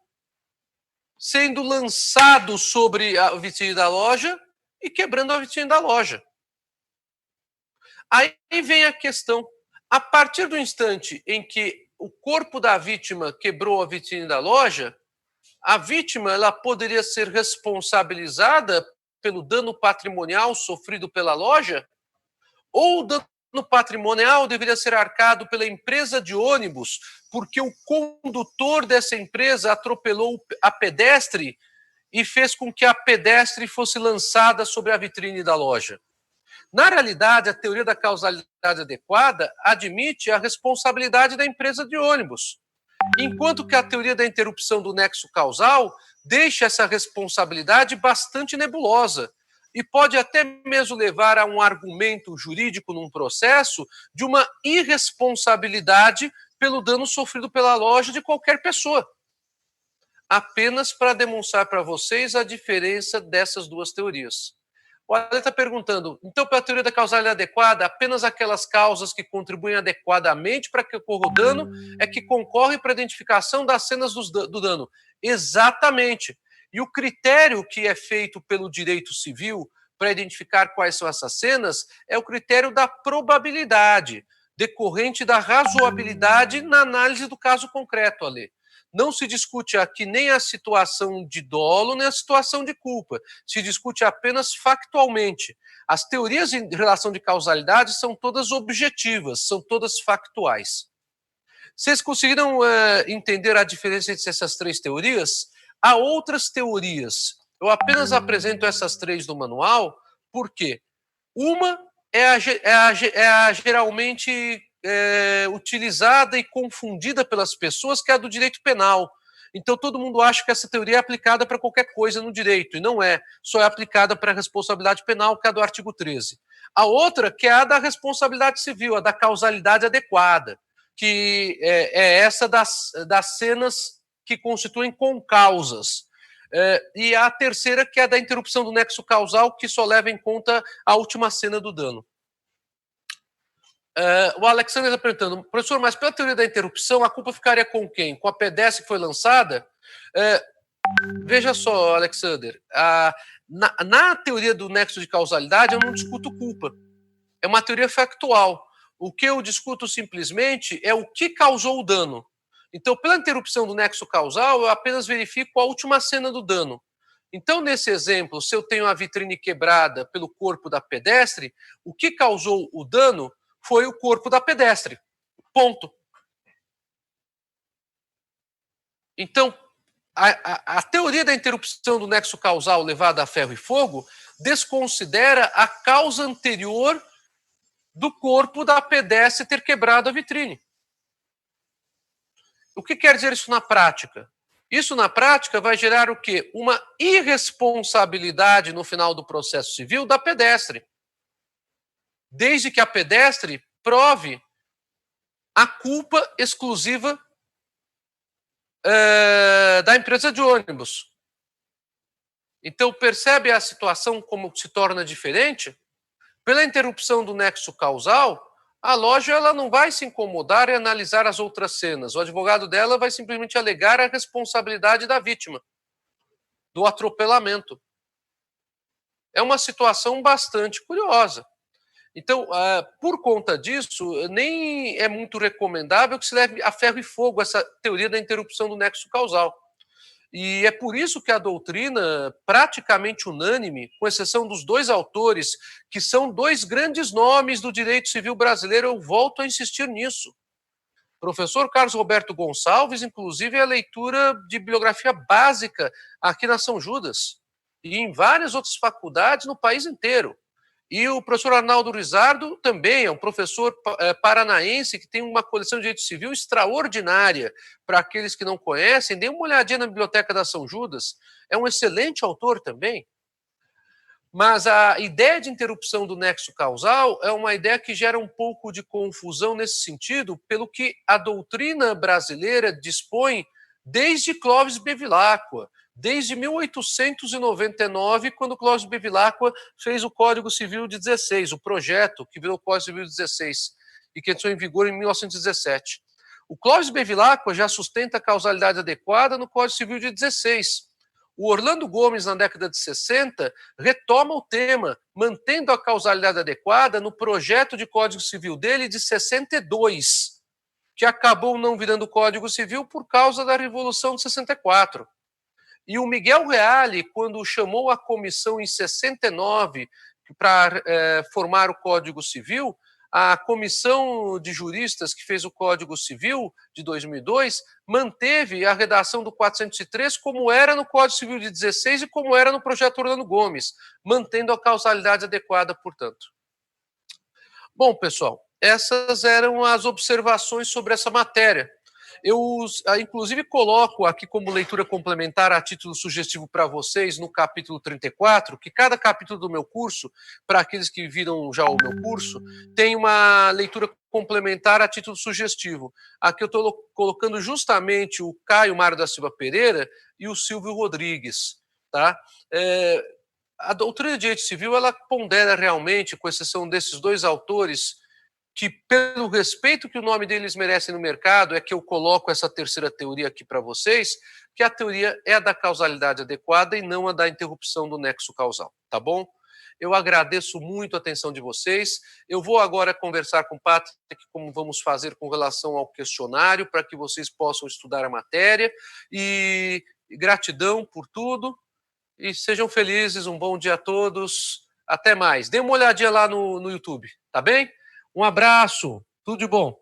sendo lançado sobre a vitrine da loja e quebrando a vitrine da loja. Aí vem a questão. A partir do instante em que o corpo da vítima quebrou a vitrine da loja, a vítima ela poderia ser responsabilizada pelo dano patrimonial sofrido pela loja, ou o dano patrimonial deveria ser arcado pela empresa de ônibus, porque o condutor dessa empresa atropelou a pedestre e fez com que a pedestre fosse lançada sobre a vitrine da loja. Na realidade, a teoria da causalidade adequada admite a responsabilidade da empresa de ônibus, enquanto que a teoria da interrupção do nexo causal deixa essa responsabilidade bastante nebulosa e pode até mesmo levar a um argumento jurídico num processo de uma irresponsabilidade pelo dano sofrido pela loja de qualquer pessoa. Apenas para demonstrar para vocês a diferença dessas duas teorias. O Ale está perguntando, então, para a teoria da causalidade adequada, apenas aquelas causas que contribuem adequadamente para que ocorra o dano é que concorrem para a identificação das cenas do dano. Exatamente. E o critério que é feito pelo direito civil para identificar quais são essas cenas é o critério da probabilidade, decorrente da razoabilidade na análise do caso concreto, Ale. Não se discute aqui nem a situação de dolo, nem a situação de culpa. Se discute apenas factualmente. As teorias em relação de causalidade são todas objetivas, são todas factuais. Vocês conseguiram entender a diferença entre essas três teorias? Há outras teorias. Eu apenas apresento essas três no manual, porque uma é a geralmente utilizada e confundida pelas pessoas, que é a do direito penal. Então todo mundo acha que essa teoria é aplicada para qualquer coisa no direito, e não é. Só é aplicada para a responsabilidade penal, que é a do artigo 13. A outra, que é a da responsabilidade civil, a da causalidade adequada, que é essa das cenas que constituem concausas. E a terceira, que é a da interrupção do nexo causal, que só leva em conta a última cena do dano. O Alexander está perguntando, professor, mas pela teoria da interrupção, a culpa ficaria com quem? Com a pedestre que foi lançada? Veja só, Alexander, na teoria do nexo de causalidade, eu não discuto culpa. É uma teoria factual. O que eu discuto simplesmente é o que causou o dano. Então, pela interrupção do nexo causal, eu apenas verifico a última cena do dano. Então, nesse exemplo, se eu tenho a vitrine quebrada pelo corpo da pedestre, o que causou o dano foi o corpo da pedestre. Ponto. Então, a teoria da interrupção do nexo causal levada a ferro e fogo desconsidera a causa anterior do corpo da pedestre ter quebrado a vitrine. O que quer dizer isso na prática? Isso, na prática, vai gerar o quê? Uma irresponsabilidade no final do processo civil da pedestre. Desde que a pedestre prove a culpa exclusiva da empresa de ônibus. Então, percebe a situação como se torna diferente? Pela interrupção do nexo causal, a loja ela não vai se incomodar em analisar as outras cenas. O advogado dela vai simplesmente alegar a responsabilidade da vítima, do atropelamento. É uma situação bastante curiosa. Então, por conta disso, nem é muito recomendável que se leve a ferro e fogo essa teoria da interrupção do nexo causal. E é por isso que a doutrina, praticamente unânime, com exceção dos dois autores, que são dois grandes nomes do direito civil brasileiro, eu volto a insistir nisso. Professor Carlos Roberto Gonçalves, inclusive, é a leitura de bibliografia básica aqui na São Judas e em várias outras faculdades no país inteiro. E o professor Arnaldo Rizardo também é um professor paranaense que tem uma coleção de direito civil extraordinária. Para aqueles que não conhecem, dê uma olhadinha na biblioteca da São Judas. É um excelente autor também. Mas a ideia de interrupção do nexo causal é uma ideia que gera um pouco de confusão nesse sentido, pelo que a doutrina brasileira dispõe desde Clovis Bevilacqua, desde 1899, quando Clovis Bevilacqua fez o Código Civil de 16, o projeto que virou o Código Civil de 16 e que entrou em vigor em 1917. O Clovis Bevilacqua já sustenta a causalidade adequada no Código Civil de 16. O Orlando Gomes, na década de 60, retoma o tema, mantendo a causalidade adequada no projeto de Código Civil dele de 62, que acabou não virando Código Civil por causa da Revolução de 64. E o Miguel Reale, quando chamou a comissão em 69 para formar o Código Civil, a comissão de juristas que fez o Código Civil de 2002 manteve a redação do 403 como era no Código Civil de 16 e como era no projeto Orlando Gomes, mantendo a causalidade adequada, portanto. Bom, pessoal, essas eram as observações sobre essa matéria. Eu, inclusive, coloco aqui como leitura complementar a título sugestivo para vocês no capítulo 34, que cada capítulo do meu curso, para aqueles que viram já o meu curso, tem uma leitura complementar a título sugestivo. Aqui eu estou colocando justamente o Caio Mário da Silva Pereira e o Silvio Rodrigues. Tá? A doutrina de direito civil ela pondera realmente, com exceção desses dois autores, que pelo respeito que o nome deles merece no mercado, é que eu coloco essa terceira teoria aqui para vocês, que a teoria é a da causalidade adequada e não a da interrupção do nexo causal, tá bom? Eu agradeço muito a atenção de vocês. Eu vou agora conversar com o Patrick como vamos fazer com relação ao questionário, para que vocês possam estudar a matéria. E gratidão por tudo. E sejam felizes, um bom dia a todos. Até mais. Dê uma olhadinha lá no YouTube, tá bem? Um abraço, tudo de bom.